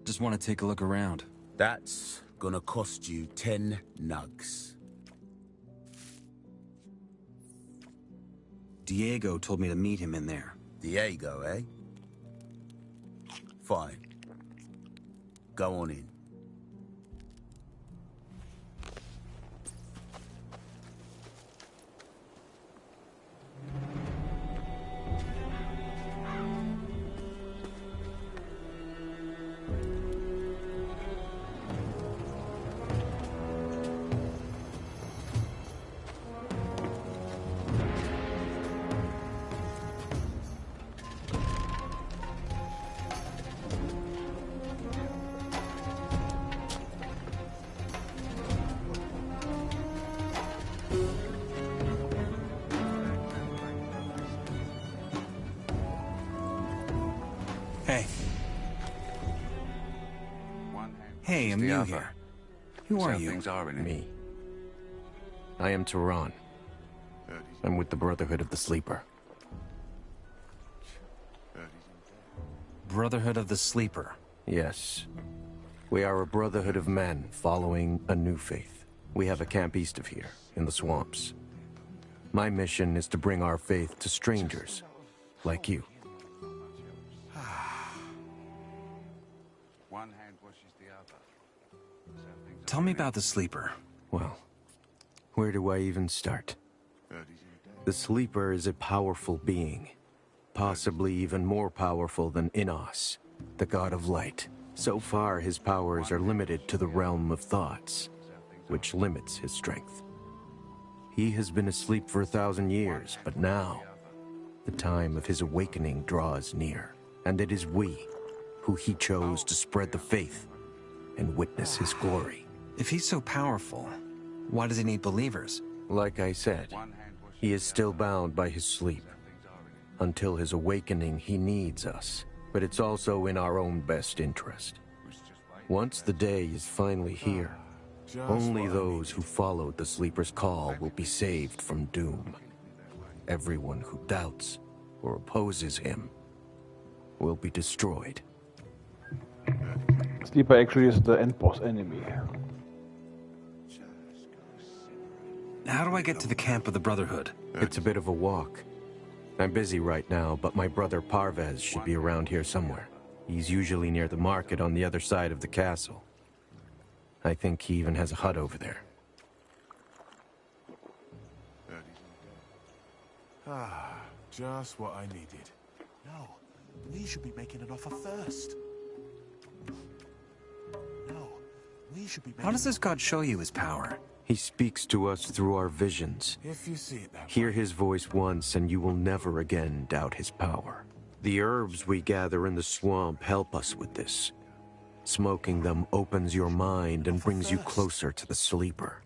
Just want to take a look around. That's gonna cost you 10 nugs. Diego told me to meet him in there. Diego, eh? Fine. Go on in. Hey. Hey, I'm new here. Who are you? Me. I am Tehran. I'm with the Brotherhood of the Sleeper. Brotherhood of the Sleeper. Yes. We are a brotherhood of men following a new faith. We have a camp east of here, in the swamps. My mission is to bring our faith to strangers, like you. One hand washes the other. Tell me about the sleeper. Well, where do I even start? The Sleeper is a powerful being, possibly even more powerful than Innos, the god of light. So far, his powers are limited to the realm of thoughts, which limits his strength. He has been asleep for 1,000 years, but now, the time of his awakening draws near, and it is we who he chose to spread the faith and witness his glory. If he's so powerful, why does he need believers? Like I said, he is still bound by his sleep. Until his awakening, he needs us, but it's also in our own best interest. Once the day is finally here, only those who followed the Sleeper's call will be saved from doom. Everyone who doubts or opposes him will be destroyed. Sleeper actually is the end boss enemy. How do I get to the camp of the Brotherhood? It's a bit of a walk. I'm busy right now, but my brother Parvez should be around here somewhere. He's usually near the market on the other side of the castle. I think he even has a hut over there. Ah, just what I needed. No, we should be making an offer first. No, we should be making... How does this god show you his power? He speaks to us through our visions. If you see it that way. Hear his voice once and you will never again doubt his power. The herbs we gather in the swamp help us with this. Smoking them opens your mind and brings you closer to the Sleeper.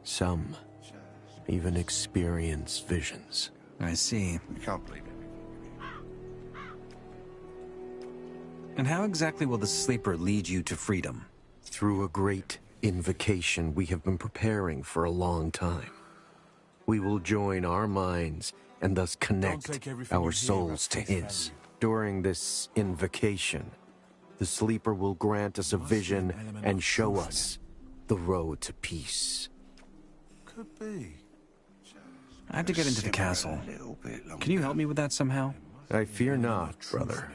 Some even experience visions. I see. You can't believe it. And how exactly will the Sleeper lead you to freedom? Through a great invocation we have been preparing for a long time. We will join our minds and thus connect our souls to his. During this invocation, the Sleeper will grant us a vision and show us the road to peace. Could be. I have to get into the castle. Can you help me with that somehow? I fear not, brother.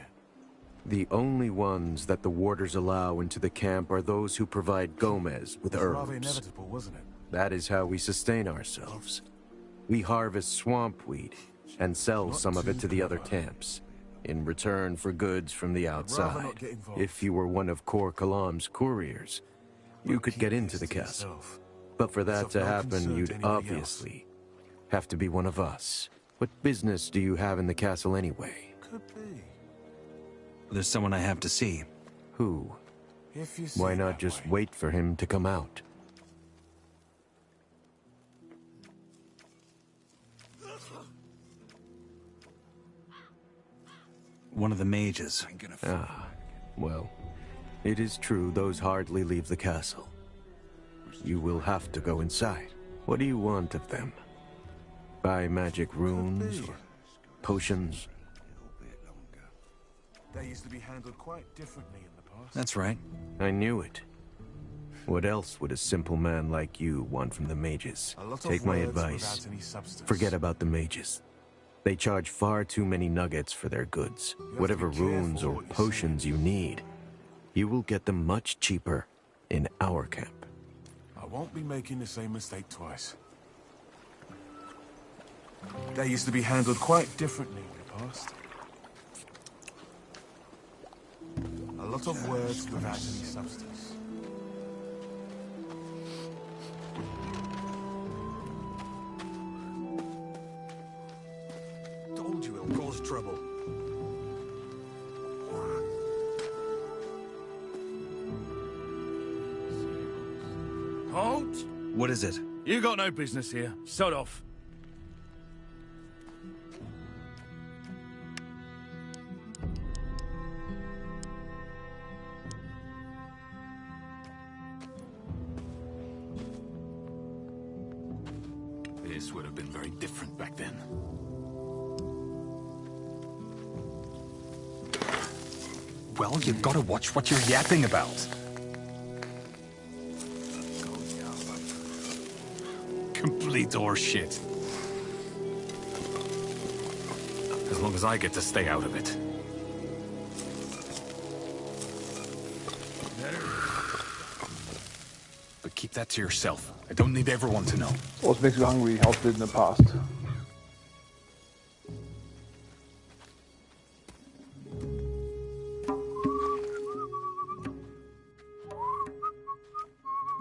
The only ones that the warders allow into the camp are those who provide Gomez with Rather herbs. inevitable, wasn't it? That is how we sustain ourselves. We harvest swamp weed and sell some of it to the other camps in return for goods from the outside. If you were one of Kor Kalam's couriers, you could get into the castle. But for that to happen, you'd obviously have to be one of us. What business do you have in the castle anyway? Could be. There's someone I have to see. Who? If you see Why it not that just way. wait for him to come out? One of the mages. Ah, well, it is true those hardly leave the castle. You will have to go inside. What do you want of them? Buy magic runes or potions? They used to be handled quite differently in the past. That's right. I knew it. What else would a simple man like you want from the mages? A lot of Take my words advice. without any substance. Forget about the mages. They charge far too many nuggets for their goods. Whatever runes or potions you need, you will get them much cheaper in our camp. I won't be making the same mistake twice. They used to be handled quite differently in the past. A lot of words without any substance. Told you it'll cause trouble. Halt! What is it? You got no business here. Sod off. This would have been very different back then. Well, you've got to watch what you're yapping about. Complete horseshit. As long as I get to stay out of it. Keep that to yourself. I don't need everyone to know. Also makes you hungry, how it did in the past.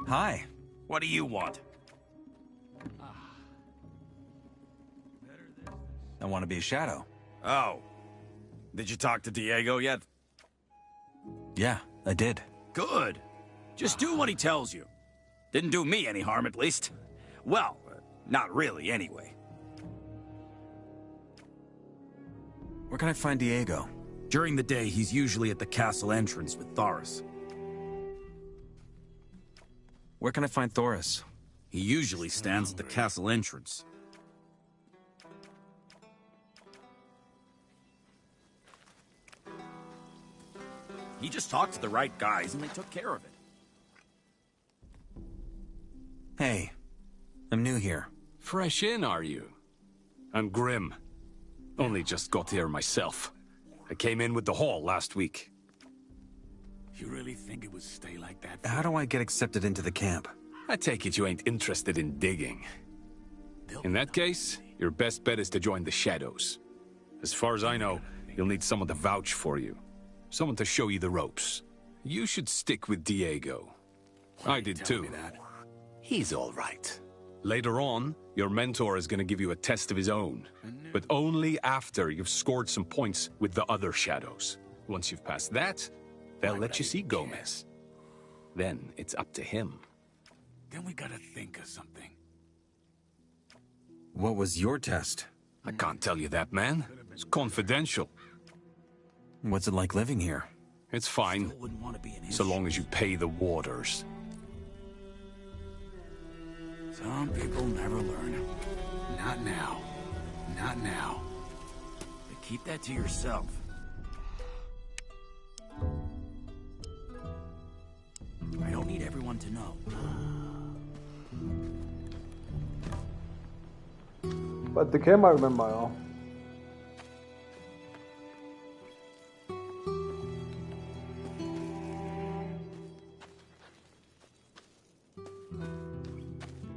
Hi. What do you want? I want to be a shadow. Oh. Did you talk to Diego yet? Yeah, I did. Good. Just do what he tells you. Didn't do me any harm, at least. Well, not really, anyway. Where can I find Diego? During the day, he's usually at the castle entrance with Thoris. Where can I find Thoris? He usually stands at the castle entrance. He just talked to the right guys and they took care of it. Hey, I'm new here. Fresh in, are you? I'm Grim. Only just got here myself. I came in with the haul last week. You really think it would stay like that? How do I get accepted into the camp? I take it you ain't interested in digging. In that case, your best bet is to join the Shadows. As far as I know, you'll need someone to vouch for you. Someone to show you the ropes. You should stick with Diego. I did too. He's all right. Later on, your mentor is going to give you a test of his own. But only after you've scored some points with the other Shadows. Once you've passed that, they'll let you see Gomez. Then it's up to him. Then we gotta think of something. What was your test? I can't tell you that, man. It's confidential. What's it like living here? It's fine, so long as you pay the warders. Some people never learn. Not now. Not now. But keep that to yourself. I don't need everyone to know. But the camera, I remember, ja.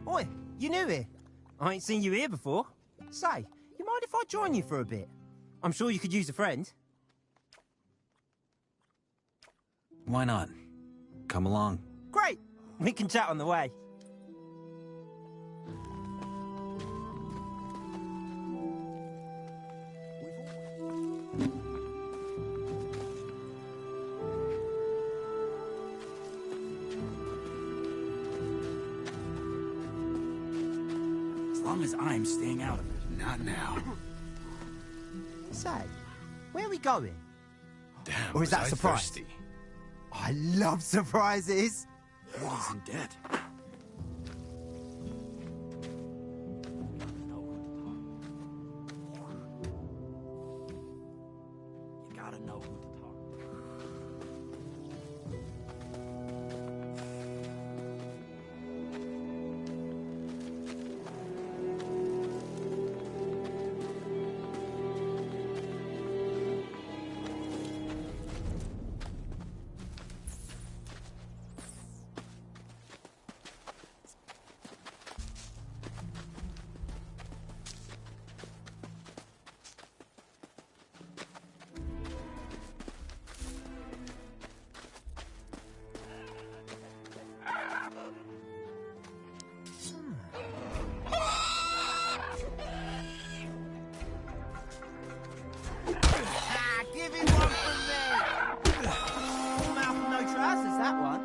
Oi, you new here? I ain't seen you here before. Say, you mind if I join you for a bit? I'm sure you could use a friend. Why not? Come along. Great! We can chat on the way. As long as I'm staying out of it. Not now. Say, where are we going? Damn, Or is that a was I surprise? thirsty. I love surprises. He's in debt. You gotta know who to talk to. Ah, give him one from me! Full mouth and no trousers, that one.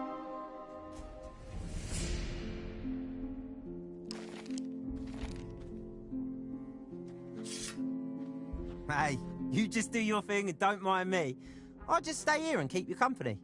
Hey, you just do your thing and don't mind me. I'll just stay here and keep you company.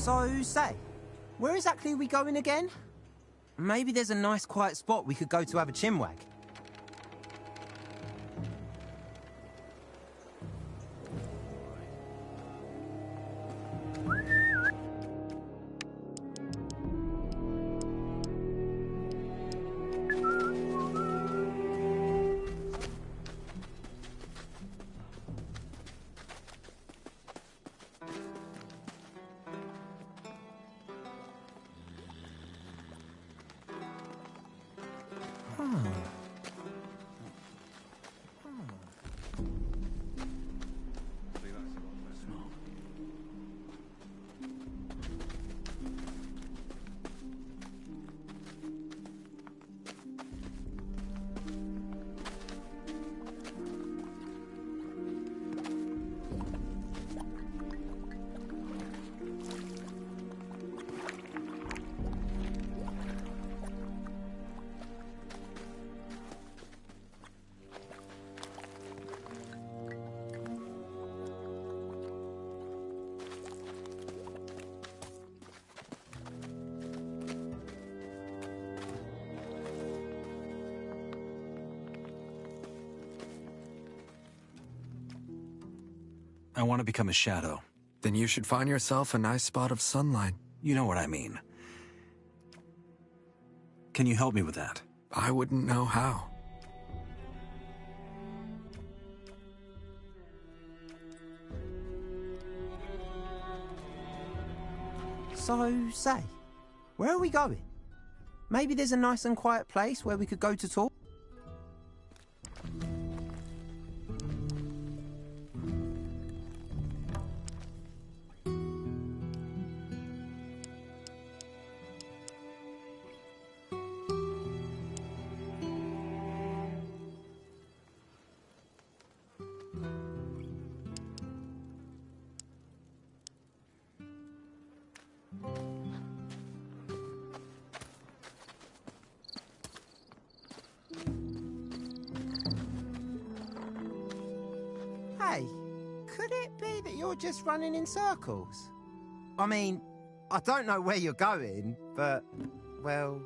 So, say, where exactly are we going again? Maybe there's a nice quiet spot we could go to have a chinwag. I want to become a shadow. Then you should find yourself a nice spot of sunlight. You know what I mean. Can you help me with that? I wouldn't know how. So, say, where are we going? Maybe there's a nice and quiet place where we could go to talk? Hey, could it be that you're just running in circles? I mean, I don't know where you're going, but, well...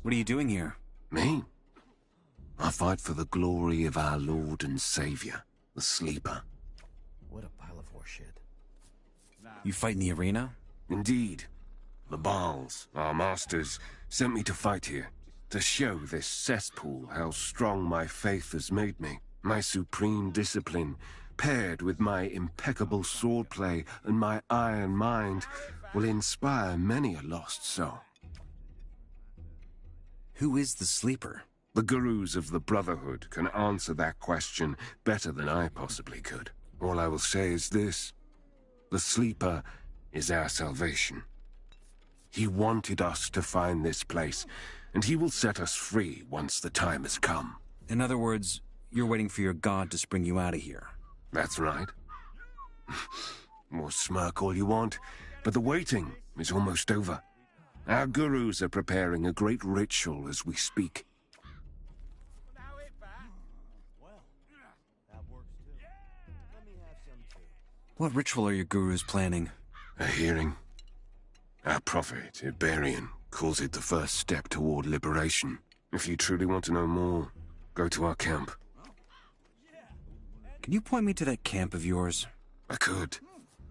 What are you doing here? Me? I fight for the glory of our Lord and Savior, the Sleeper. What a pile of horseshit. You fight in the arena? Indeed. The Baals, our masters, sent me to fight here, to show this cesspool how strong my faith has made me. My supreme discipline, paired with my impeccable swordplay and my iron mind, will inspire many a lost soul. Who is the Sleeper? The gurus of the Brotherhood can answer that question better than I possibly could. All I will say is this: the Sleeper is our salvation. He wanted us to find this place, and he will set us free once the time has come. In other words, you're waiting for your god to spring you out of here. That's right. More smirk all you want, but the waiting is almost over. Our gurus are preparing a great ritual as we speak. What ritual are your gurus planning? A hearing. Our prophet, Iberian, calls it the first step toward liberation. If you truly want to know more, go to our camp. Can you point me to that camp of yours? I could.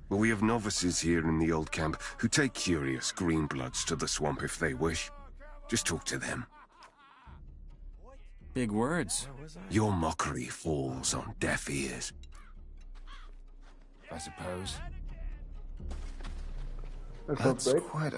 But we have novices here in the old camp who take curious greenbloods to the swamp if they wish. Just talk to them. Big words. Your mockery falls on deaf ears. I suppose. That's quite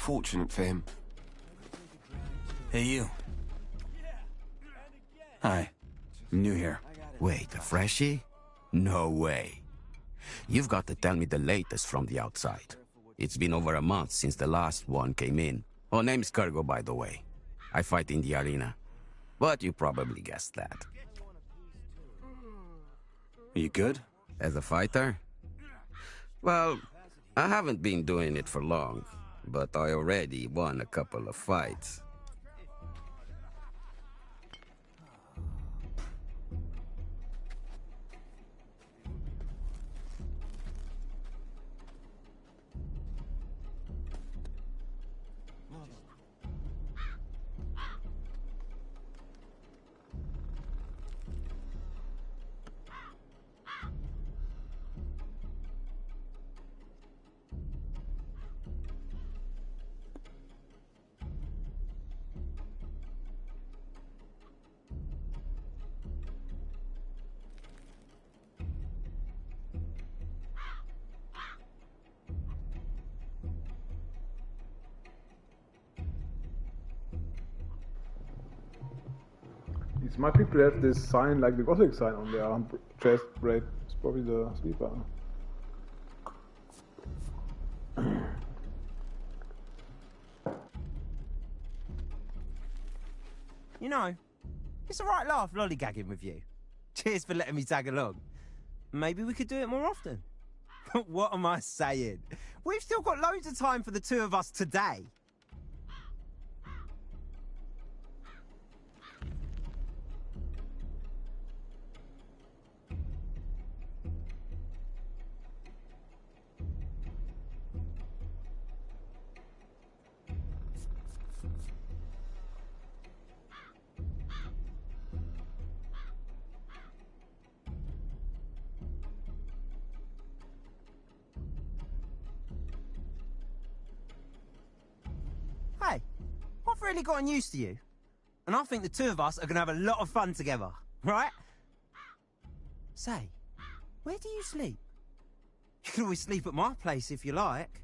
fortunate for him. Hey, you. Hi. I'm new here. Wait, a freshie? No way. You've got to tell me the latest from the outside. It's been over a month since the last one came in. Oh, name's Kurgo, by the way. I fight in the arena. But you probably guessed that. Are you good? As a fighter? Well, I haven't been doing it for long, but I already won a couple of fights. These my people have this sign like the Gothic sign on their chest plate. It's probably the sleeper. You know, it's a right laugh lollygagging with you. Cheers for letting me tag along. Maybe we could do it more often. What am I saying? We've still got loads of time for the two of us today. Hey, I've really gotten used to you. And I think the two of us are going to have a lot of fun together, right? Say, where do you sleep? You can always sleep at my place if you like.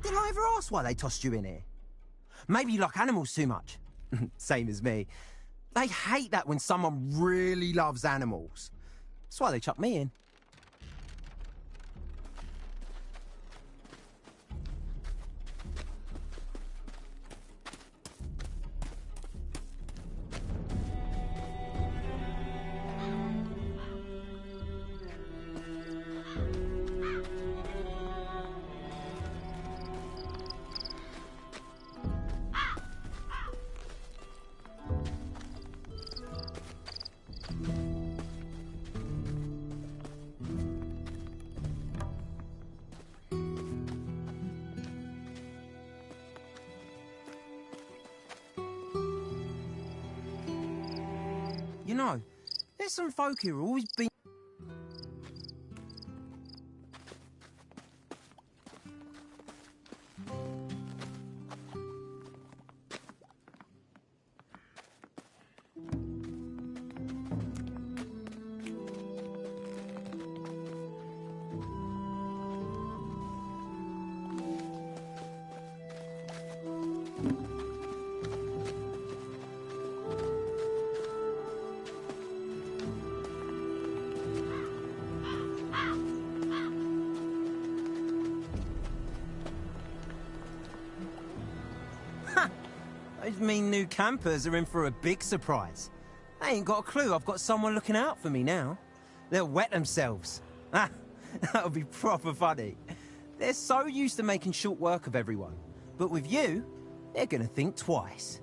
Did I ever ask why they tossed you in here? Maybe you like animals too much. Same as me. They hate that when someone really loves animals. That's why they chucked me in. You know, there's some folk here who always been... Those mean new campers are in for a big surprise. They ain't got a clue I've got someone looking out for me now. They'll wet themselves. That'll be proper funny. They're so used to making short work of everyone. But with you, they're gonna think twice.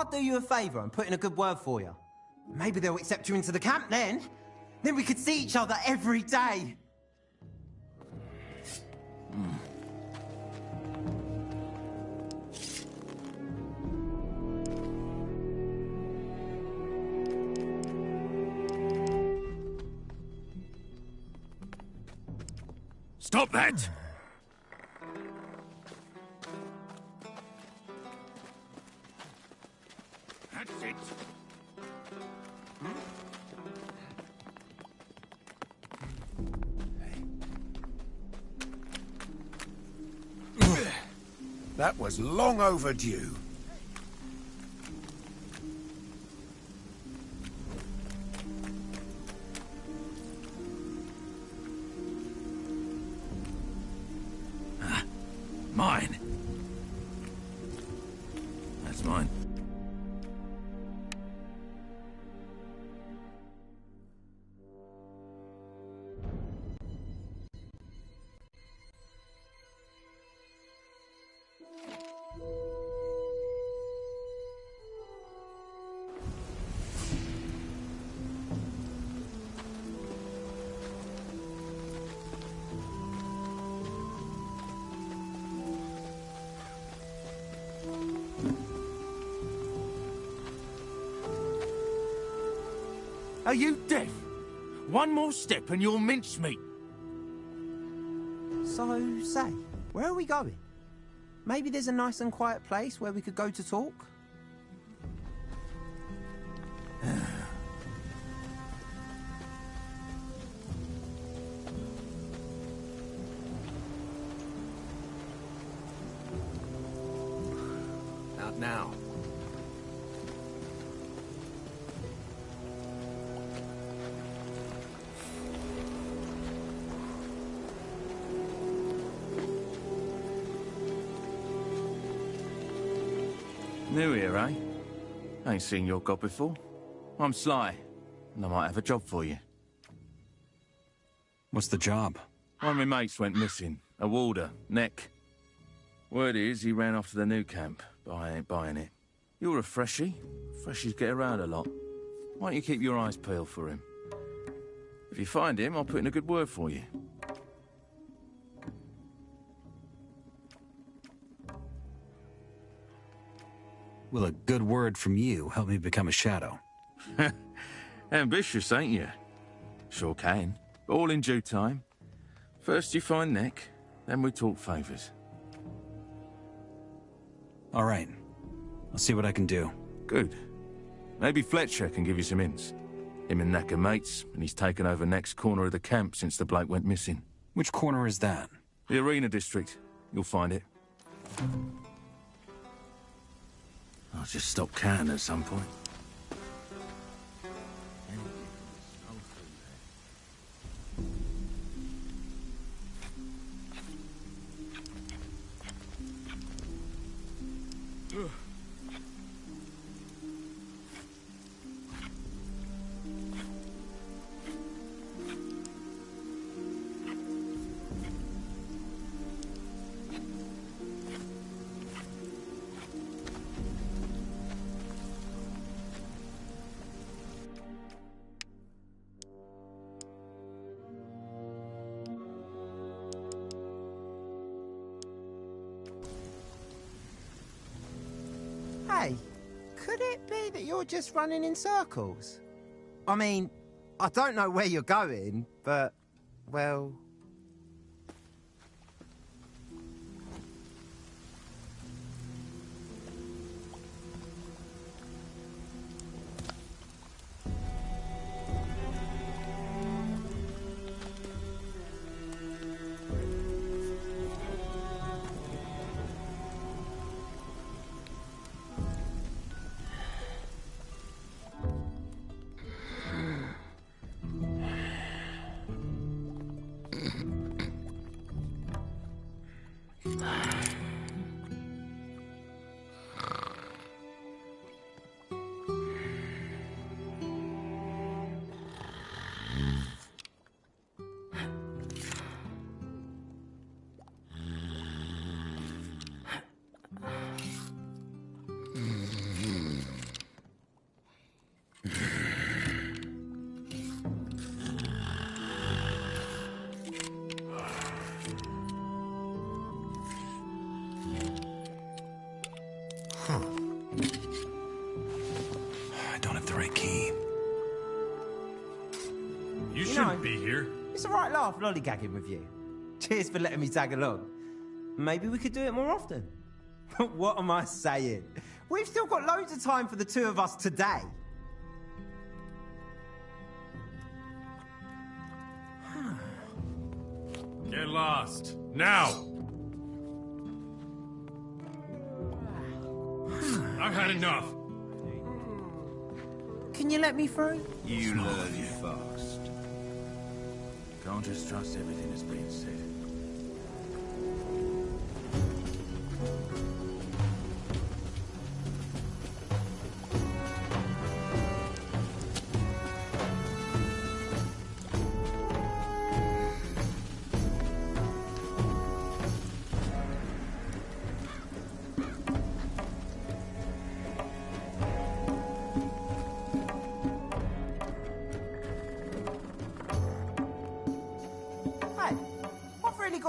I'll do you a favour and put in a good word for you. Maybe they'll accept you into the camp then. Then we could see each other every day. Stop that! That's it. That was long overdue. Mine. That's mine. Are you deaf? One more step and you'll mince me. So, say, where are we going? Maybe there's a nice and quiet place where we could go to talk? Not now. New here, eh? Ain't seen your god before. I'm Sly, and I might have a job for you. What's the job? One of my mates went missing. A warder, Neck. Word is he ran off to the new camp, but I ain't buying it. You're a freshie. Freshies get around a lot. Why don't you keep your eyes peeled for him? If you find him, I'll put in a good word for you. Will a good word from you help me become a shadow? Ambitious, ain't you? Sure can. But all in due time. First you find Neck, then we talk favours. All right. I'll see what I can do. Good. Maybe Fletcher can give you some hints. Him and Neck are mates, and he's taken over Neck's corner of the camp since the bloke went missing. Which corner is that? The Arena District. You'll find it. I'll just stop can at some point. Hey, could it be that you're just running in circles? I mean, I don't know where you're going, but, well... be here? It's a right laugh lollygagging with you. Cheers for letting me tag along. Maybe we could do it more often. What am I saying? We've still got loads of time for the two of us today. Get lost. Now! I've had enough. Can you let me through? You learn fast. Can't just trust everything that's being said.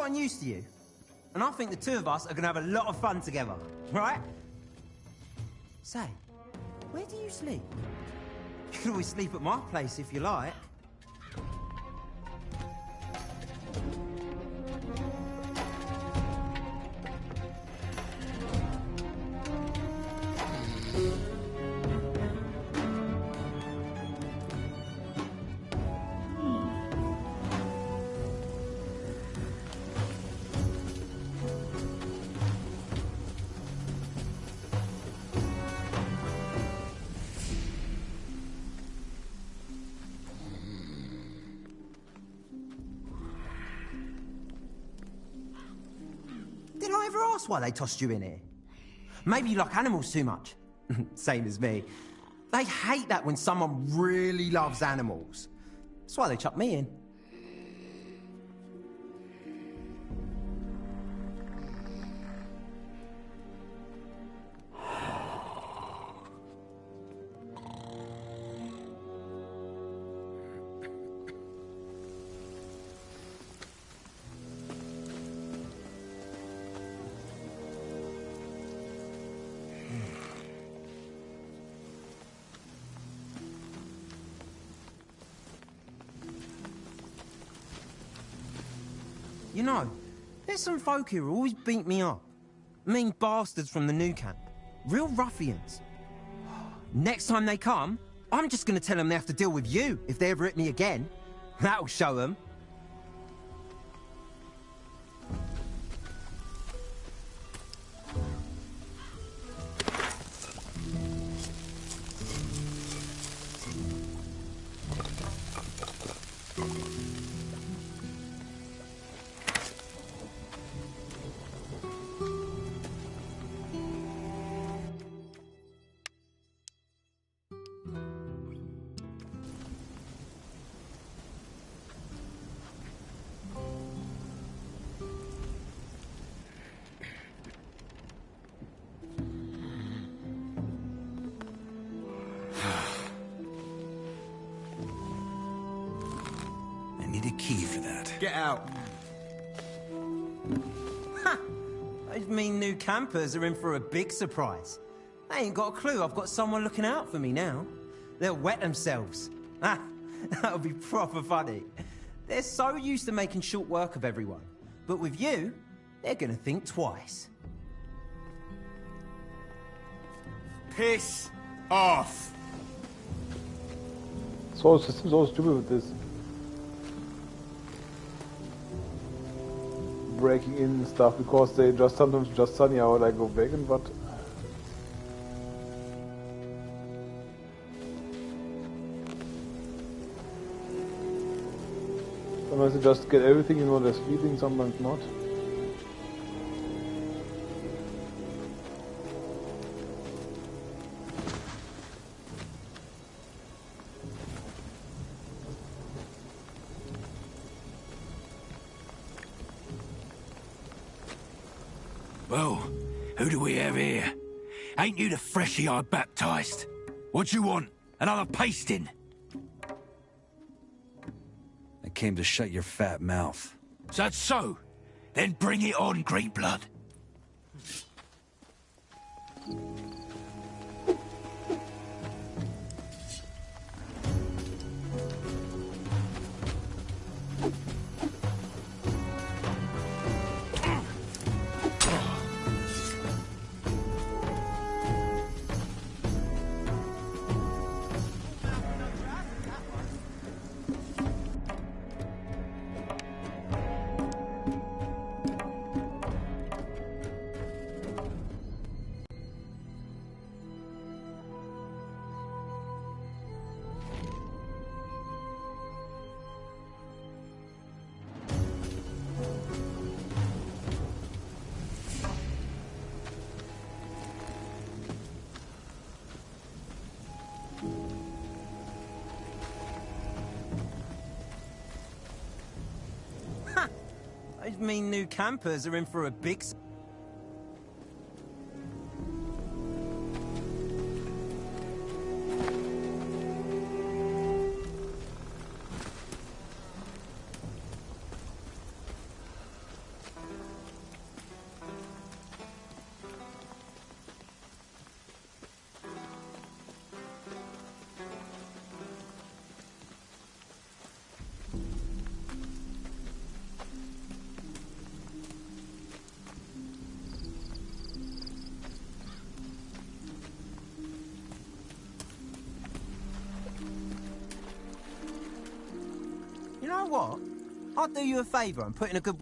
Used to you. And I think the two of us are gonna have a lot of fun together, right? Say, where do you sleep? You can always sleep at my place if you like. Did I ever ask why they tossed you in here? Maybe you like animals too much. Same as me. They hate that when someone really loves animals. That's why they chucked me in. You know, there's some folk here who always beat me up. Mean bastards from the new camp. Real ruffians. Next time they come, I'm just gonna tell them they have to deal with you if they ever hit me again. That'll show them. Get out. Ha! Those mean new campers are in for a big surprise. They ain't got a clue I've got someone looking out for me now. They'll wet themselves. Ah, that'll be proper funny. They're so used to making short work of everyone. But with you, they're gonna think twice. Piss off! So stupid with this. Breaking in stuff because they just sometimes just sunny out I go back and what. Sometimes they just get everything, you know, they're sleeping, sometimes not. Well, who do we have here? Ain't you the freshie I baptized? What you want? Another pasting? I came to shut your fat mouth. Is that so? Then bring it on, Greenblood. Those mean new campers are in for a big... You know what? I'll do you a favour and put in a good...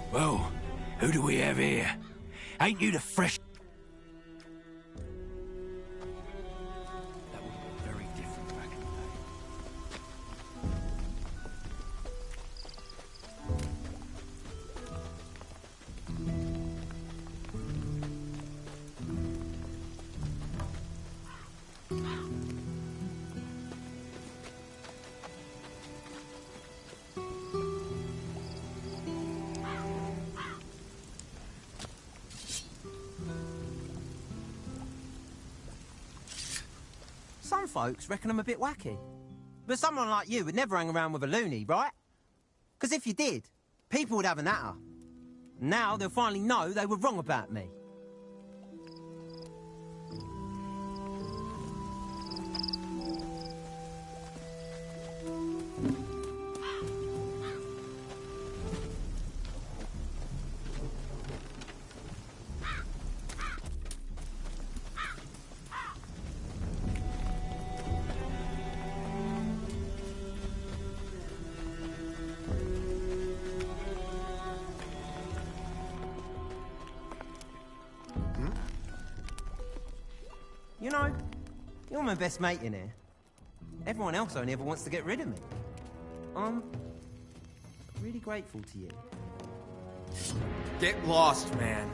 Whoa, who do we have here? Ain't you the fresh... That would have been very different back in the day. Some folks reckon I'm a bit wacky. But someone like you would never hang around with a loony, right? Because if you did, people would have an natter. Now they'll finally know they were wrong about me. You know, you're my best mate in here. Everyone else only ever wants to get rid of me. I'm really grateful to you. Get lost, man.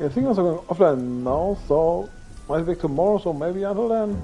Yeah, I think I'm going offline now, so I'll be back tomorrow, so maybe until then.